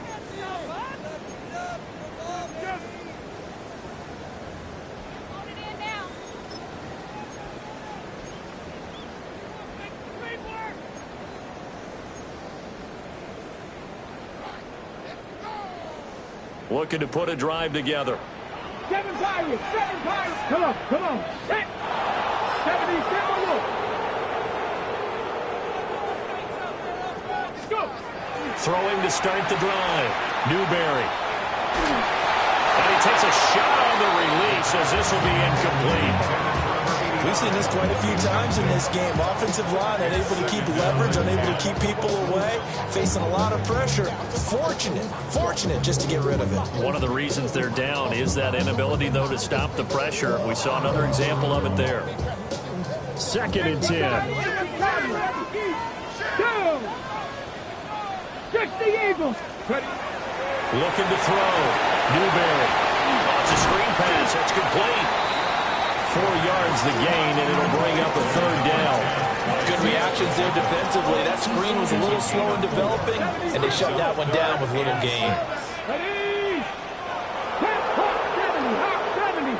Looking to put a drive together. 7 Pirates, 7 Pirates. Come on, set. 77, look. Let's go. Throwing to start the drive. Newberry. And he takes a shot on the release as this will be incomplete. We've seen this quite a few times in this game. Offensive line unable to keep leverage, unable to keep people away, facing a lot of pressure. Fortunate just to get rid of it. One of the reasons they're down is that inability, though, to stop the pressure. We saw another example of it there. 2nd and 10. 2. 60 Eagles. Looking to throw. Newberry. It's a screen pass. That's complete. 4 yards the gain, and it'll bring up a 3rd down. Good reactions there defensively. That screen was a little slow in developing, and they shut that one down with little gain. Ready? 70.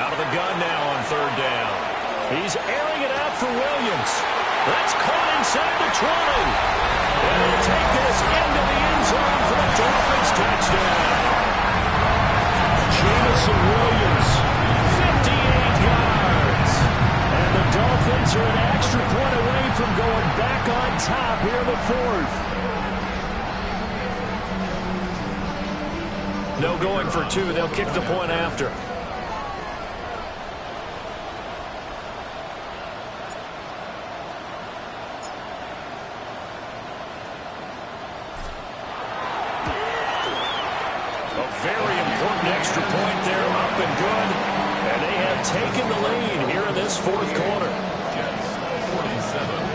Out of the gun now on 3rd down. He's airing it out for Williams. That's caught inside the 20. And he'll take this into the end zone for the Dolphins touchdown. Jamison Williams, 58 yards. And the Dolphins are an extra point away from going back on top here in the 4th. No going for 2. They'll kick the point after. Very important extra point there, up and good. And they have taken the lead here in this fourth quarter. Jets 47.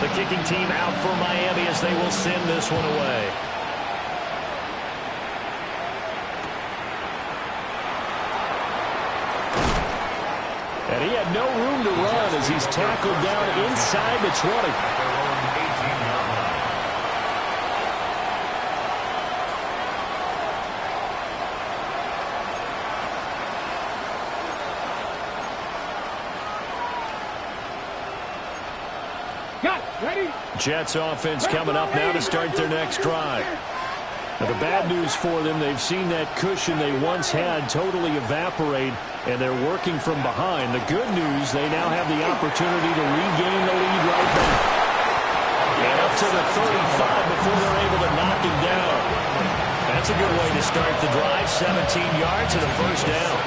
The kicking team out for Miami as they will send this one away. And he had no room to run as he's tackled down inside the 20. Jets offense coming up now to start their next drive. Now, the bad news for them, they've seen that cushion they once had totally evaporate, and they're working from behind. The good news, they now have the opportunity to regain the lead right back. And up to the 35 before they're able to knock him down. That's a good way to start the drive. 17 yards and a first down.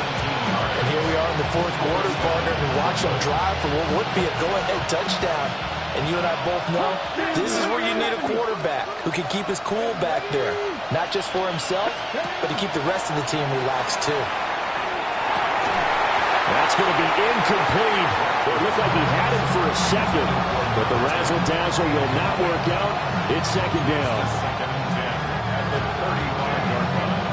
And here we are in the fourth quarter, partner, and watch them drive for what would be a go-ahead touchdown. And you and I both know this is where you need a quarterback who can keep his cool back there. Not just for himself, but to keep the rest of the team relaxed too. That's going to be incomplete. It looked like he had it for a second, but the razzle-dazzle will not work out. It's 2nd down. 2nd and 10 at the 35-yard line.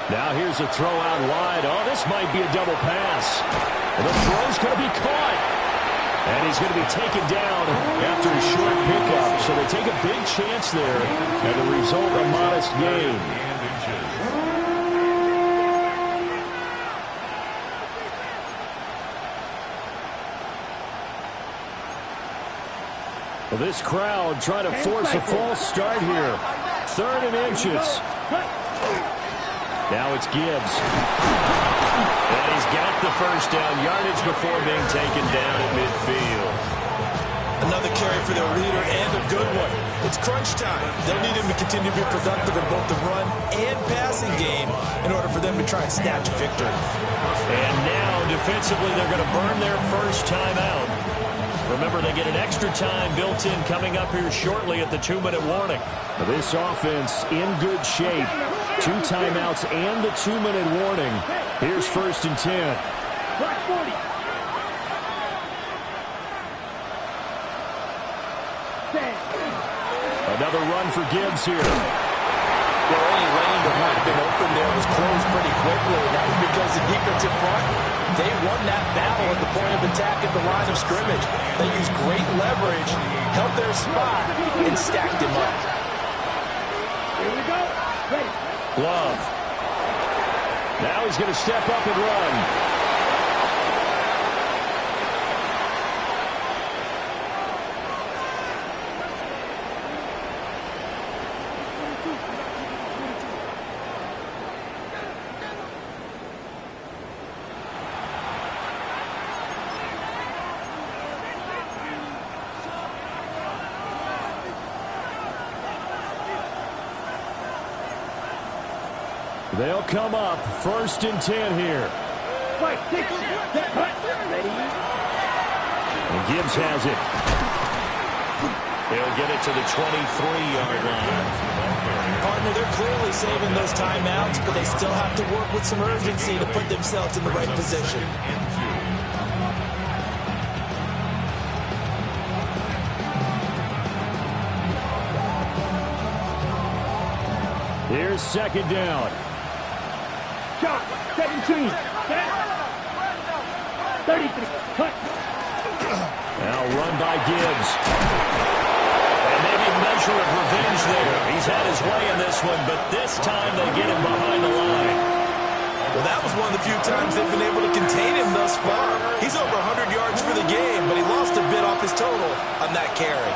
Now here's Here's a throw out wide. Oh, this might be a double pass. And the throw's going to be caught. And he's going to be taken down after a short pickup. So they take a big chance there. And the result, a modest gain. Well, this crowd trying to force a false start here. 3rd and inches. Now it's Gibbs. And he's got the first down yardage before being taken down at midfield. Another carry for their leader and a good one. It's crunch time. They'll need him to continue to be productive in both the run and passing game in order for them to try and snatch a victory. And now, defensively, they're going to burn their first timeout. Remember, they get an extra time built in coming up here shortly at the 2-minute warning. This offense in good shape. 2 timeouts and the 2-minute warning. Here's 1st and 10. Another run for Gibbs here. Well, any lane that might have been open there was closed pretty quickly. And that was because the defensive front, they won that battle at the point of attack at the line of scrimmage. They used great leverage, held their spot, and stacked him up. Here we go. Ready. Love. Now he's going to step up and run. They'll come up 1st and 10 here. Fight, take ready. And Gibbs has it. They'll get it to the 23-yard line. Partner, they're clearly saving those timeouts, but they still have to work with some urgency to put themselves in the right position. Here's 2nd down. Shot, 17. 33. Cut. Now run by Gibbs. And maybe a measure of revenge there. He's had his way in this one, but this time they get him behind the line. Well, that was one of the few times they've been able to contain him thus far. He's over 100 yards for the game, but he lost a bit off his total on that carry.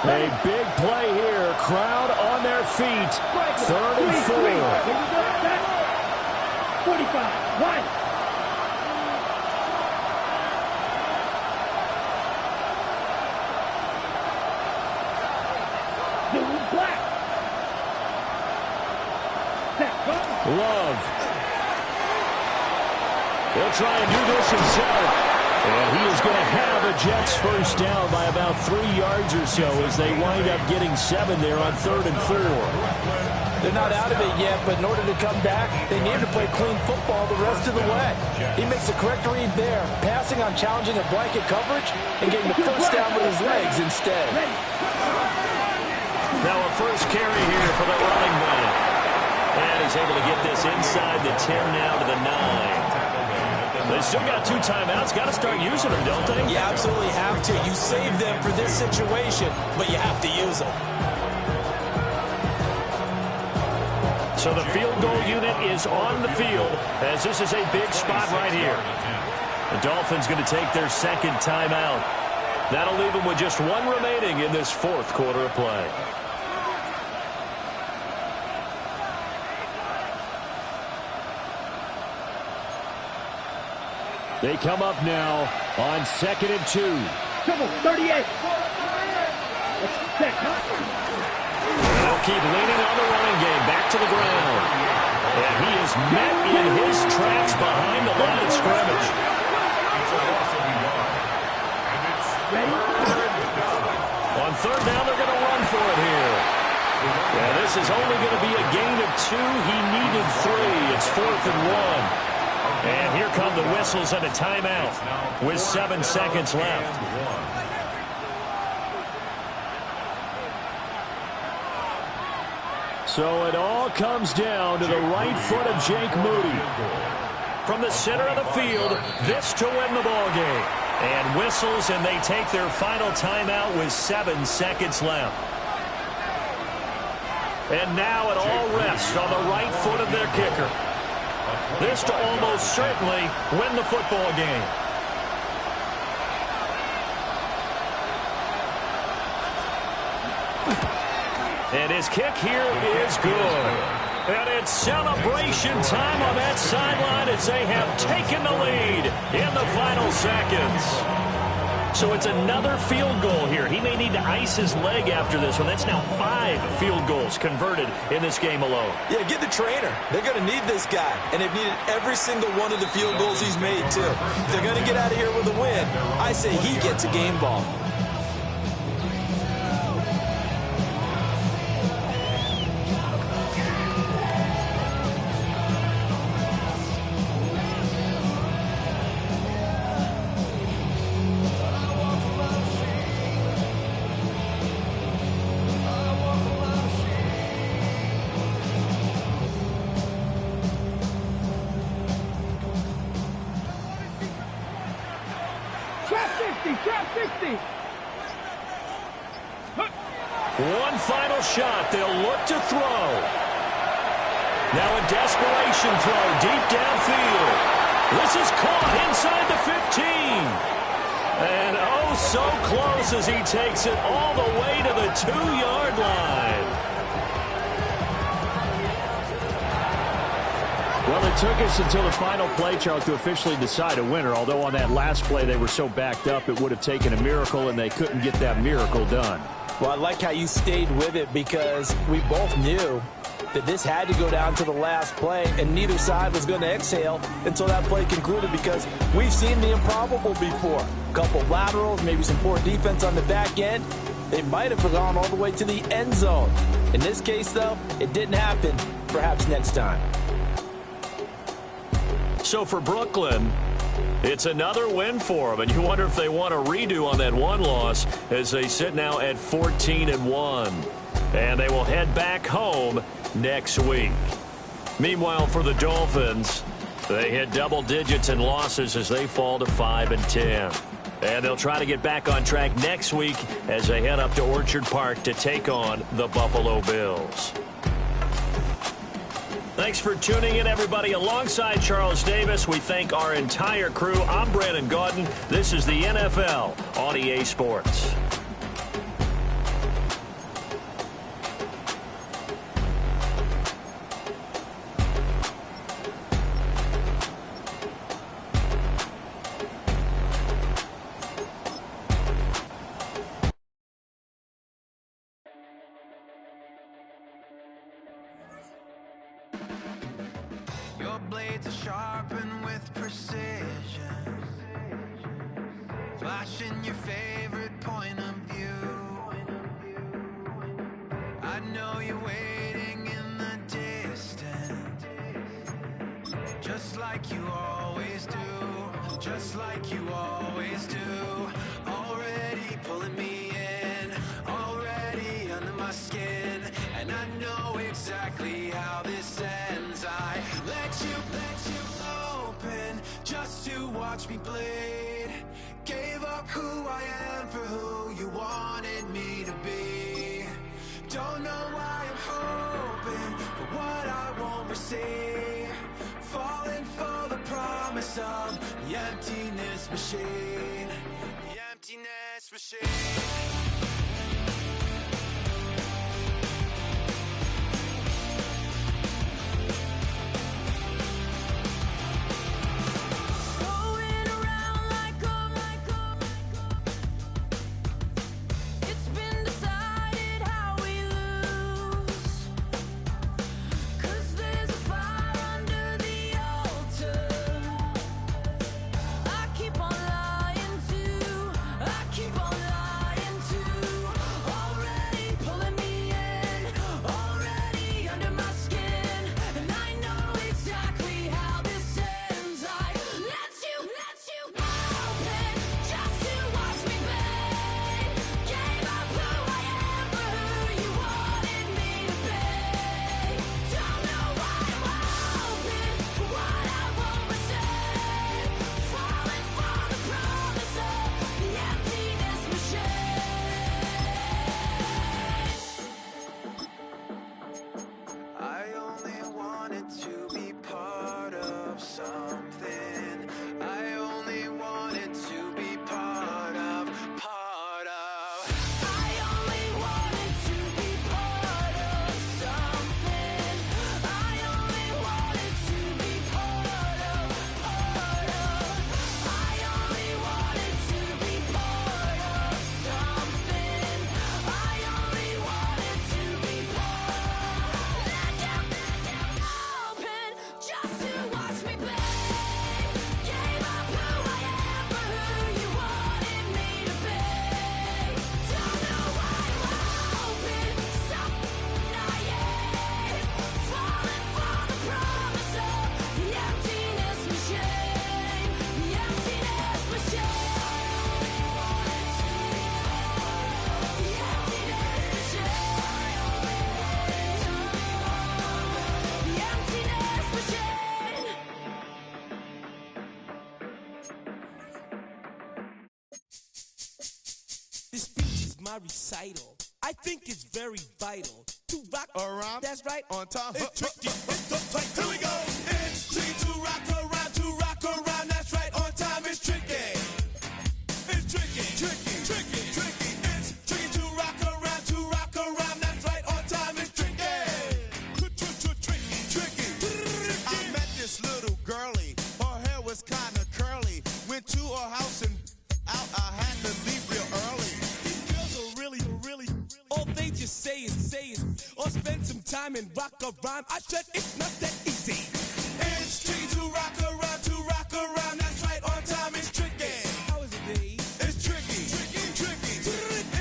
A big play here. Crowd on their feet. 3rd and 4. 45. 1. Black. Love. He'll try and do this himself. And he is going to have a Jets first down by about 3 yards or so as they wind up getting 7 there on 3rd and 4. They're not out of it yet, but in order to come back, they need to play clean football the rest of the way. He makes the correct read there, passing on challenging a blanket coverage and getting the first down with his legs instead. Now a first carry here for the running back. And he's able to get this inside the 10 now to the 9. They still got 2 timeouts. Got to start using them, don't they? You absolutely have to. You save them for this situation, but you have to use them. So the field goal unit is on the field as this is a big spot right here. The Dolphins going to take their 2nd timeout. That'll leave them with just 1 remaining in this 4th quarter of play. They come up now on 2nd and 2. Double 38. They'll keep leaning on the running game. Back to the ground. And he is met in his tracks behind the line of scrimmage. On 3rd down, they're going to run for it here. Yeah, this is only going to be a gain of 2. He needed 3. It's 4th and 1. And here come the whistles and a timeout with 7 seconds left. So it all comes down to the right foot of Jake Moody. From the center of the field, this to win the ball game. And whistles, and they take their final timeout with 7 seconds left. And now it all rests on the right foot of their kicker. This to almost certainly win the football game. And his kick here is good. And it's celebration time on that sideline as they have taken the lead in the final seconds. So it's another field goal here. He may need to ice his leg after this one. That's now 5 field goals converted in this game alone. Yeah, get the trainer. They're going to need this guy. And they've needed every single one of the field goals he's made, too. If they're going to get out of here with a win, I say he gets a game ball. One final shot. They'll look to throw. Now a desperation throw deep downfield. This is caught inside the 15. And oh, so close as he takes it all the way to the 2-yard line. Well, it took us until the final play, Charles, to officially decide a winner. Although on that last play they were so backed up, it would have taken a miracle, and they couldn't get that miracle done. Well, I like how you stayed with it because we both knew that this had to go down to the last play, and neither side was going to exhale until that play concluded because we've seen the improbable before. A couple laterals, maybe some poor defense on the back end. They might have gone all the way to the end zone. In this case, though, it didn't happen. Perhaps next time. So for Brooklyn, it's another win for them, and you wonder if they want a redo on that one loss as they sit now at 14-1. And they will head back home next week. Meanwhile, for the Dolphins, they hit double digits in losses as they fall to 5-10. And they'll try to get back on track next week as they head up to Orchard Park to take on the Buffalo Bills. Thanks for tuning in, everybody. Alongside Charles Davis, we thank our entire crew. I'm Brandon Gaudin. This is the NFL on EA Sports. Your blades are sharpened with precision, flashing your favorite point of view. I know you're waiting in the distance, just like you always do, just like you always do. Already pulling me in, already under my skin, and I know exactly how this ends. I let you open just to watch me bleed. Gave up who I am for who you wanted me to be. Don't know why I'm hoping for what I won't receive. Falling for the promise of the emptiness machine. The emptiness machine. my recital. I think it's very vital to rock around. That's right. On time. It's tricky. It's the play. Here we go. It's tricky to rock around. To rock around. That's right. On time. It's tricky. It's tricky. Tricky. Tricky. Tricky. It's tricky to rock around. To rock around. That's right. On time. It's tricky. Tricky. Tricky. I met this little girlie. Her hair was kind of curly. Went to her house and out. I had to leave real early. These girls are really, all they just say is, or spend some time and rock a rhyme. I said it's not that easy. It's tricky to rock around, that's right, on time, it's tricky. How is it, babe? It's tricky.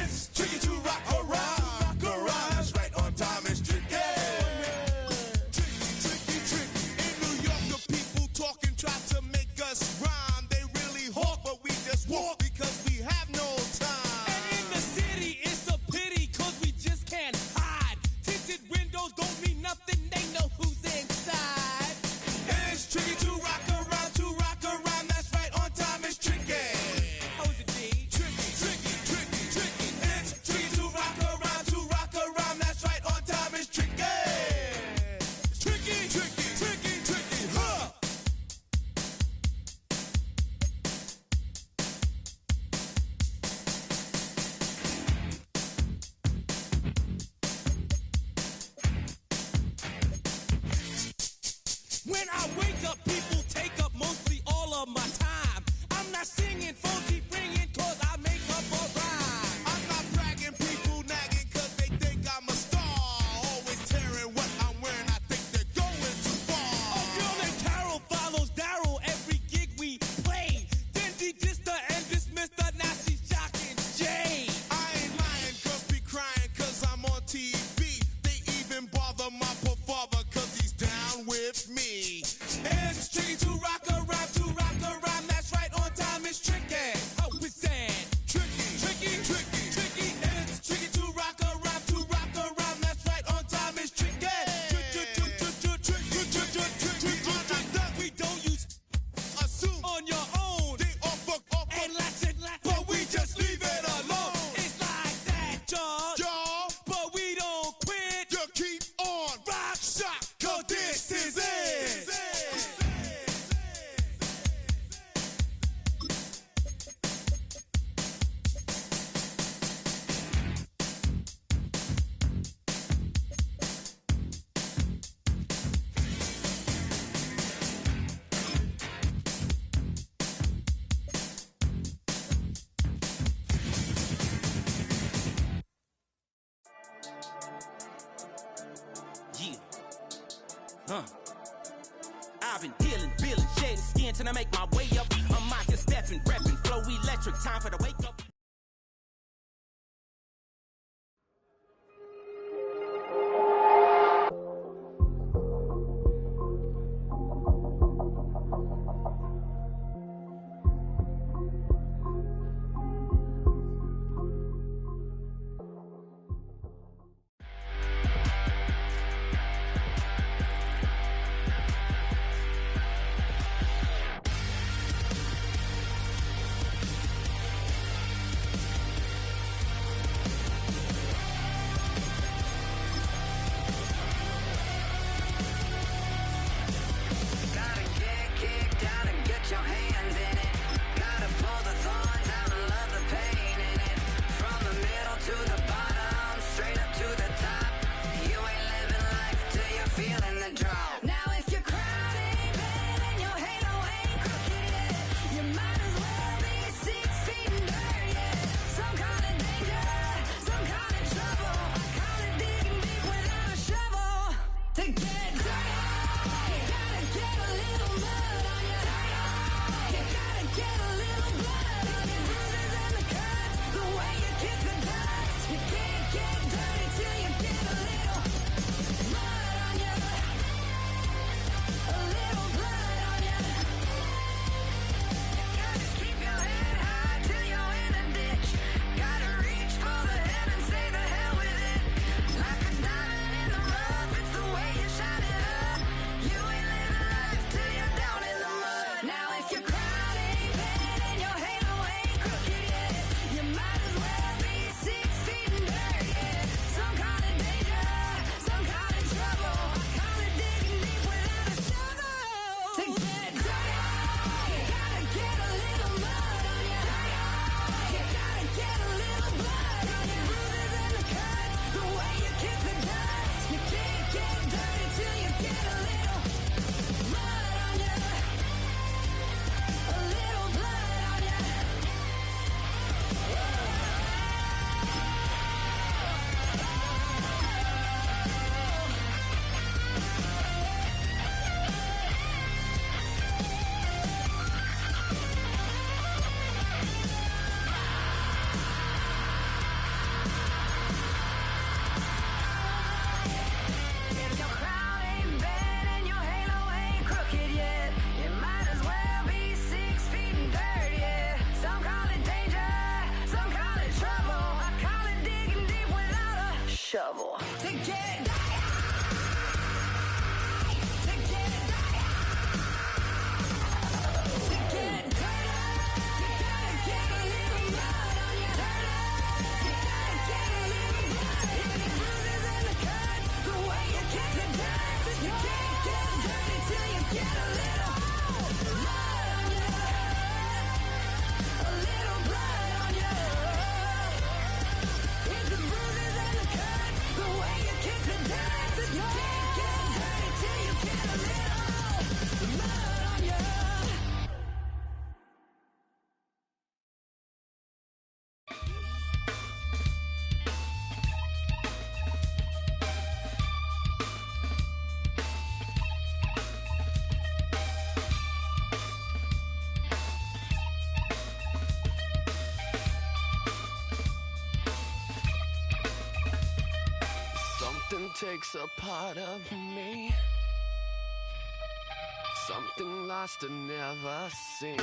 It's tricky to rock around, that's right, on time, it's tricky. Tricky. In New York, the people talk and try to make us rhyme. They really hawk, but we just walk because we have no time. And in the city, it's a pity, cause we just can't hide. Tinted windows don't mean nothing, they know who's inside. It's tricky to rock around, that's right, on time, it's tricky. How is it, babe? Tricky. It's tricky to rock around, that's right, on time, it's tricky. Tricky, huh? When I wake up, people take up mostly all of my time. I'm not singing, phone keep ringing, cause I make up a rhyme. I'm not bragging, people nagging, cause they think I'm a star. Always tearing what I'm wearing, I think they're going too far. A girl named Carol follows Daryl every gig we play. Then he dissed her and dismissed her, now she's shocking Jay. I ain't lying, girls be crying, cause I'm on TV. They even bother my poor father, cause he's down with me. It's tricky to rock around, that's right, on time, it's tricky. How is that? Tricky. It's tricky to rock around, that's right, on time, it's tricky. We don't use Assume on your own. they offer, And lots and lots, but we just leave it alone. it's like that, y'all. Y'all, But we don't quit. you keep on Rock, shock, cause this is it. Yeah. I've been healing, feeling, shedding skin till I make my way up. I'm out here stepping, repping, flow electric, time for the wake up. Six feet. takes a part of me. Something lost and never seen.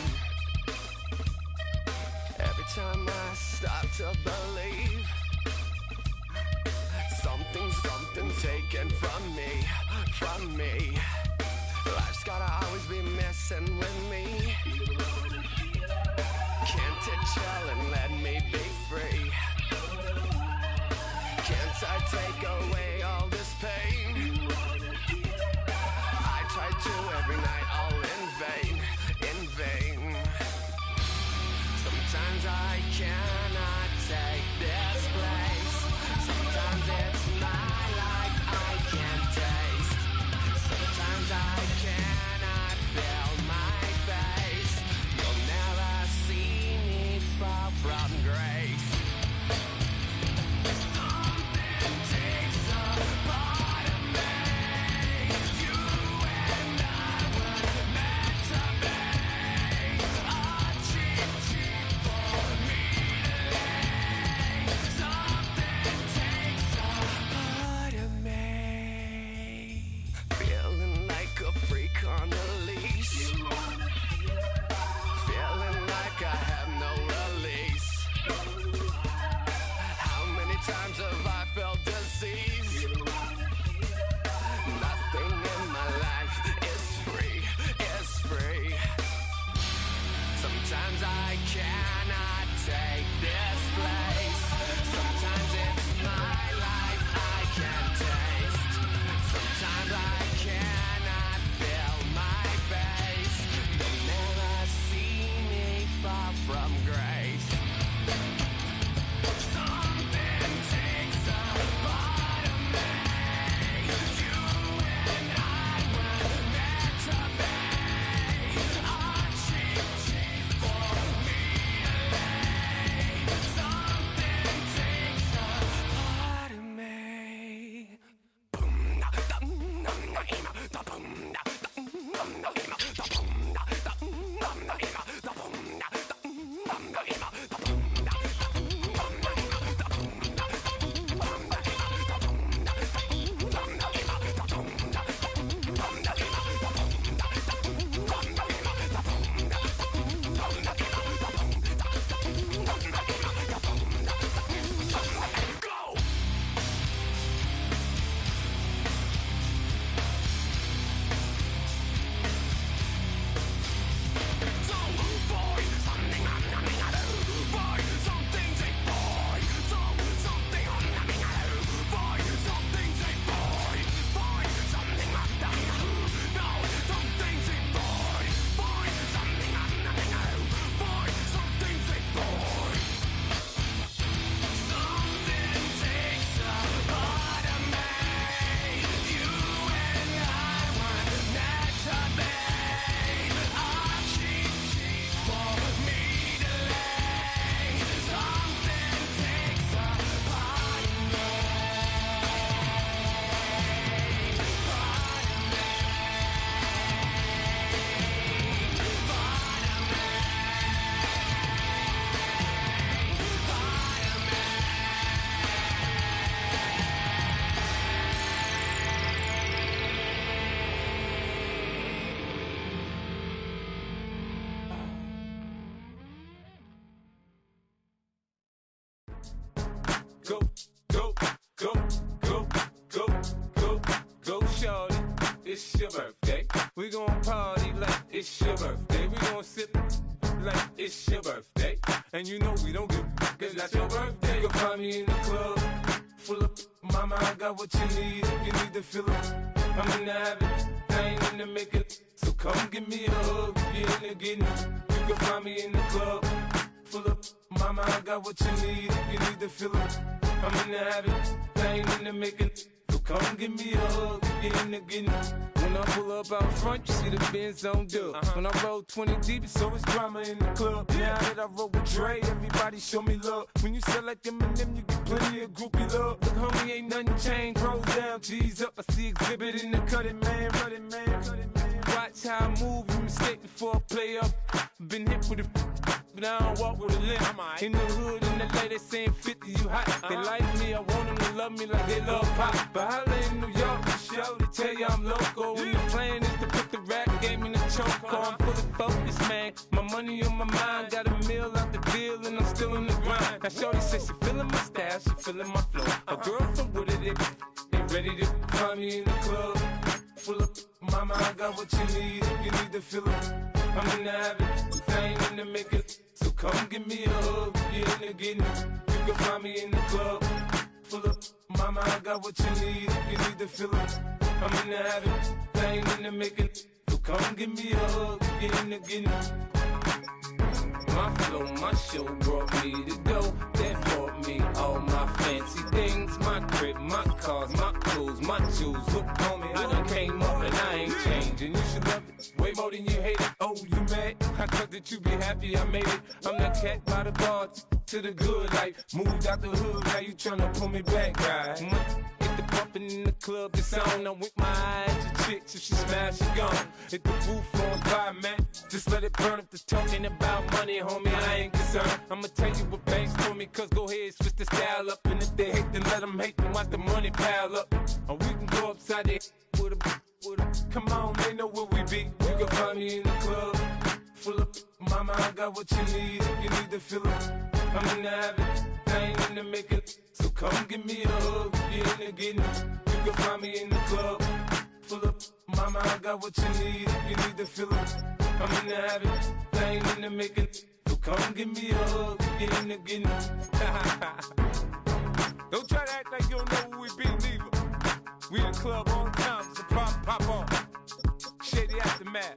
Every time I start to believe, something's taken from me. Life's gotta always be messing with me. Can't it chill and let me be free? Can't I take away all this pain? I try to every night, all in vain. Sometimes I cannot take this place. Sometimes it's my life I can't taste. Sometimes I cannot feel my face. You'll never see me fall from grace. Something takes a part of me. You and I were meant to be. A cheap for me to lay. Something takes a part of me. Feeling like a freak on a leash. Feeling like I have no release. How many times have I felt disease? Nothing in my life is free. Sometimes I cannot take this place. Sometimes it's my life I can't taste. Sometimes I cannot feel my face. You'll never see me fall from grace. Something takes a part of me. You and I were meant to be. A cheap for me to lay. Something takes a part of me. Go, shorty, it's your birthday. We gon' party like it's your birthday. We gon' sip like it's your birthday. And you know we don't give cause that's your birthday. You can find me in the club, full of mama, I got what you need. If you need to fill up, I'm in the habit, I ain't in the make it. So come give me a hug, if you're in the getting. You can find me in the club, full of mama, I got what you need. If you need to fill up, I'm in the habit, I ain't in the making. So come give me a hug, if you're in the getting. When I pull up out front, you see the Benz on dub. When I roll 20 deep, it's always drama in the club. Now that I roll with Dre, everybody show me love. When you sell like Eminem, you get plenty of groupie love. Look, homie, ain't nothing changed. Rolls down, G's up. I see exhibit in the cutting, man. Running, man. Watch how I move, you mistake before I play up. Been hit with it, but I don't walk with a limp. In the hood, in the lady saying 50, you hot. They like me, I want them to love me like they love pop. But holla in New York, the show, they tell you I'm local. And the plan is to put the rap game in the choke. I'm fully focused, man. My money on my mind, got a meal out the deal, and I'm still in the grind. Now shorty says she feeling my style, she feeling my flow. A girl from Wooded, they ready to find me in the club. Full up, mama, I got what you need if you need to fill up. I'm in the habit, I ain't in the making. So come give me a hug, you're in the getting. You can find me in the club. Full up, mama, I got what you need if you need to fill up. I'm in the habit, I ain't in the making. So come give me a hug, you're in the getting. My flow, my show brought me to go. That brought me all my fancy things. My crib, my cars, my clothes, my shoes. Look on me, I done came up and I ain't changing. You should love it way more than you hate it. Oh, you mad? I thought that you be happy I made it. I'm that cat by the bar to the good life. Moved out the hood, now you tryna pull me back, right? Hit the bumpin' in the club, the sound. I'm with my eyes to chicks. If she smash, she gone. Hit the roof on fire, man. Just let it burn. If the talking about money, homie, I ain't concerned. I'ma tell you what banks told me, cause go ahead, switch the style up. And if they hate, then let them hate, then watch the money pile up. Or we can go upside there with a come on, they know where we be. You can find me in the club. Full up, mama, I got what you need if you need to fill up. I'm in the habit, I ain't in the making. So come give me a hug, you're in the getting. You can find me in the club. Full up, mama, I got what you need if you need to fill up. I'm in the habit, I ain't in the making. So come give me a hug, you're in the getting. Don't try to act like you don't know who we be, neither. We in the club on time, so pop on. Shady Aftermath.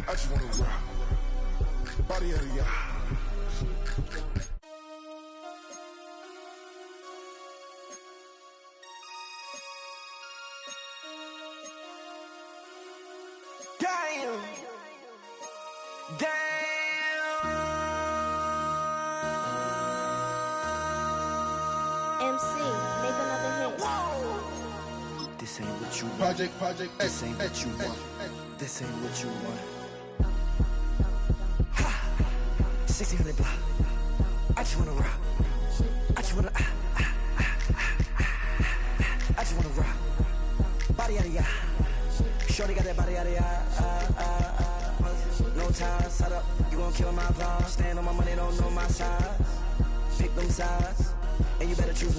I just wanna rock. Body of the yard. Damn. MC, make another hit. This ain't what you want. Project This ain't what you want. This ain't what you want. 1600 block. I just wanna rock. I just wanna I just wanna rock. Body out of ya. Shorty got that body out of ya. No ties, set up. You gon' kill my vibe. Stand on my money, don't know my size. Pick them sides, and you better choose one.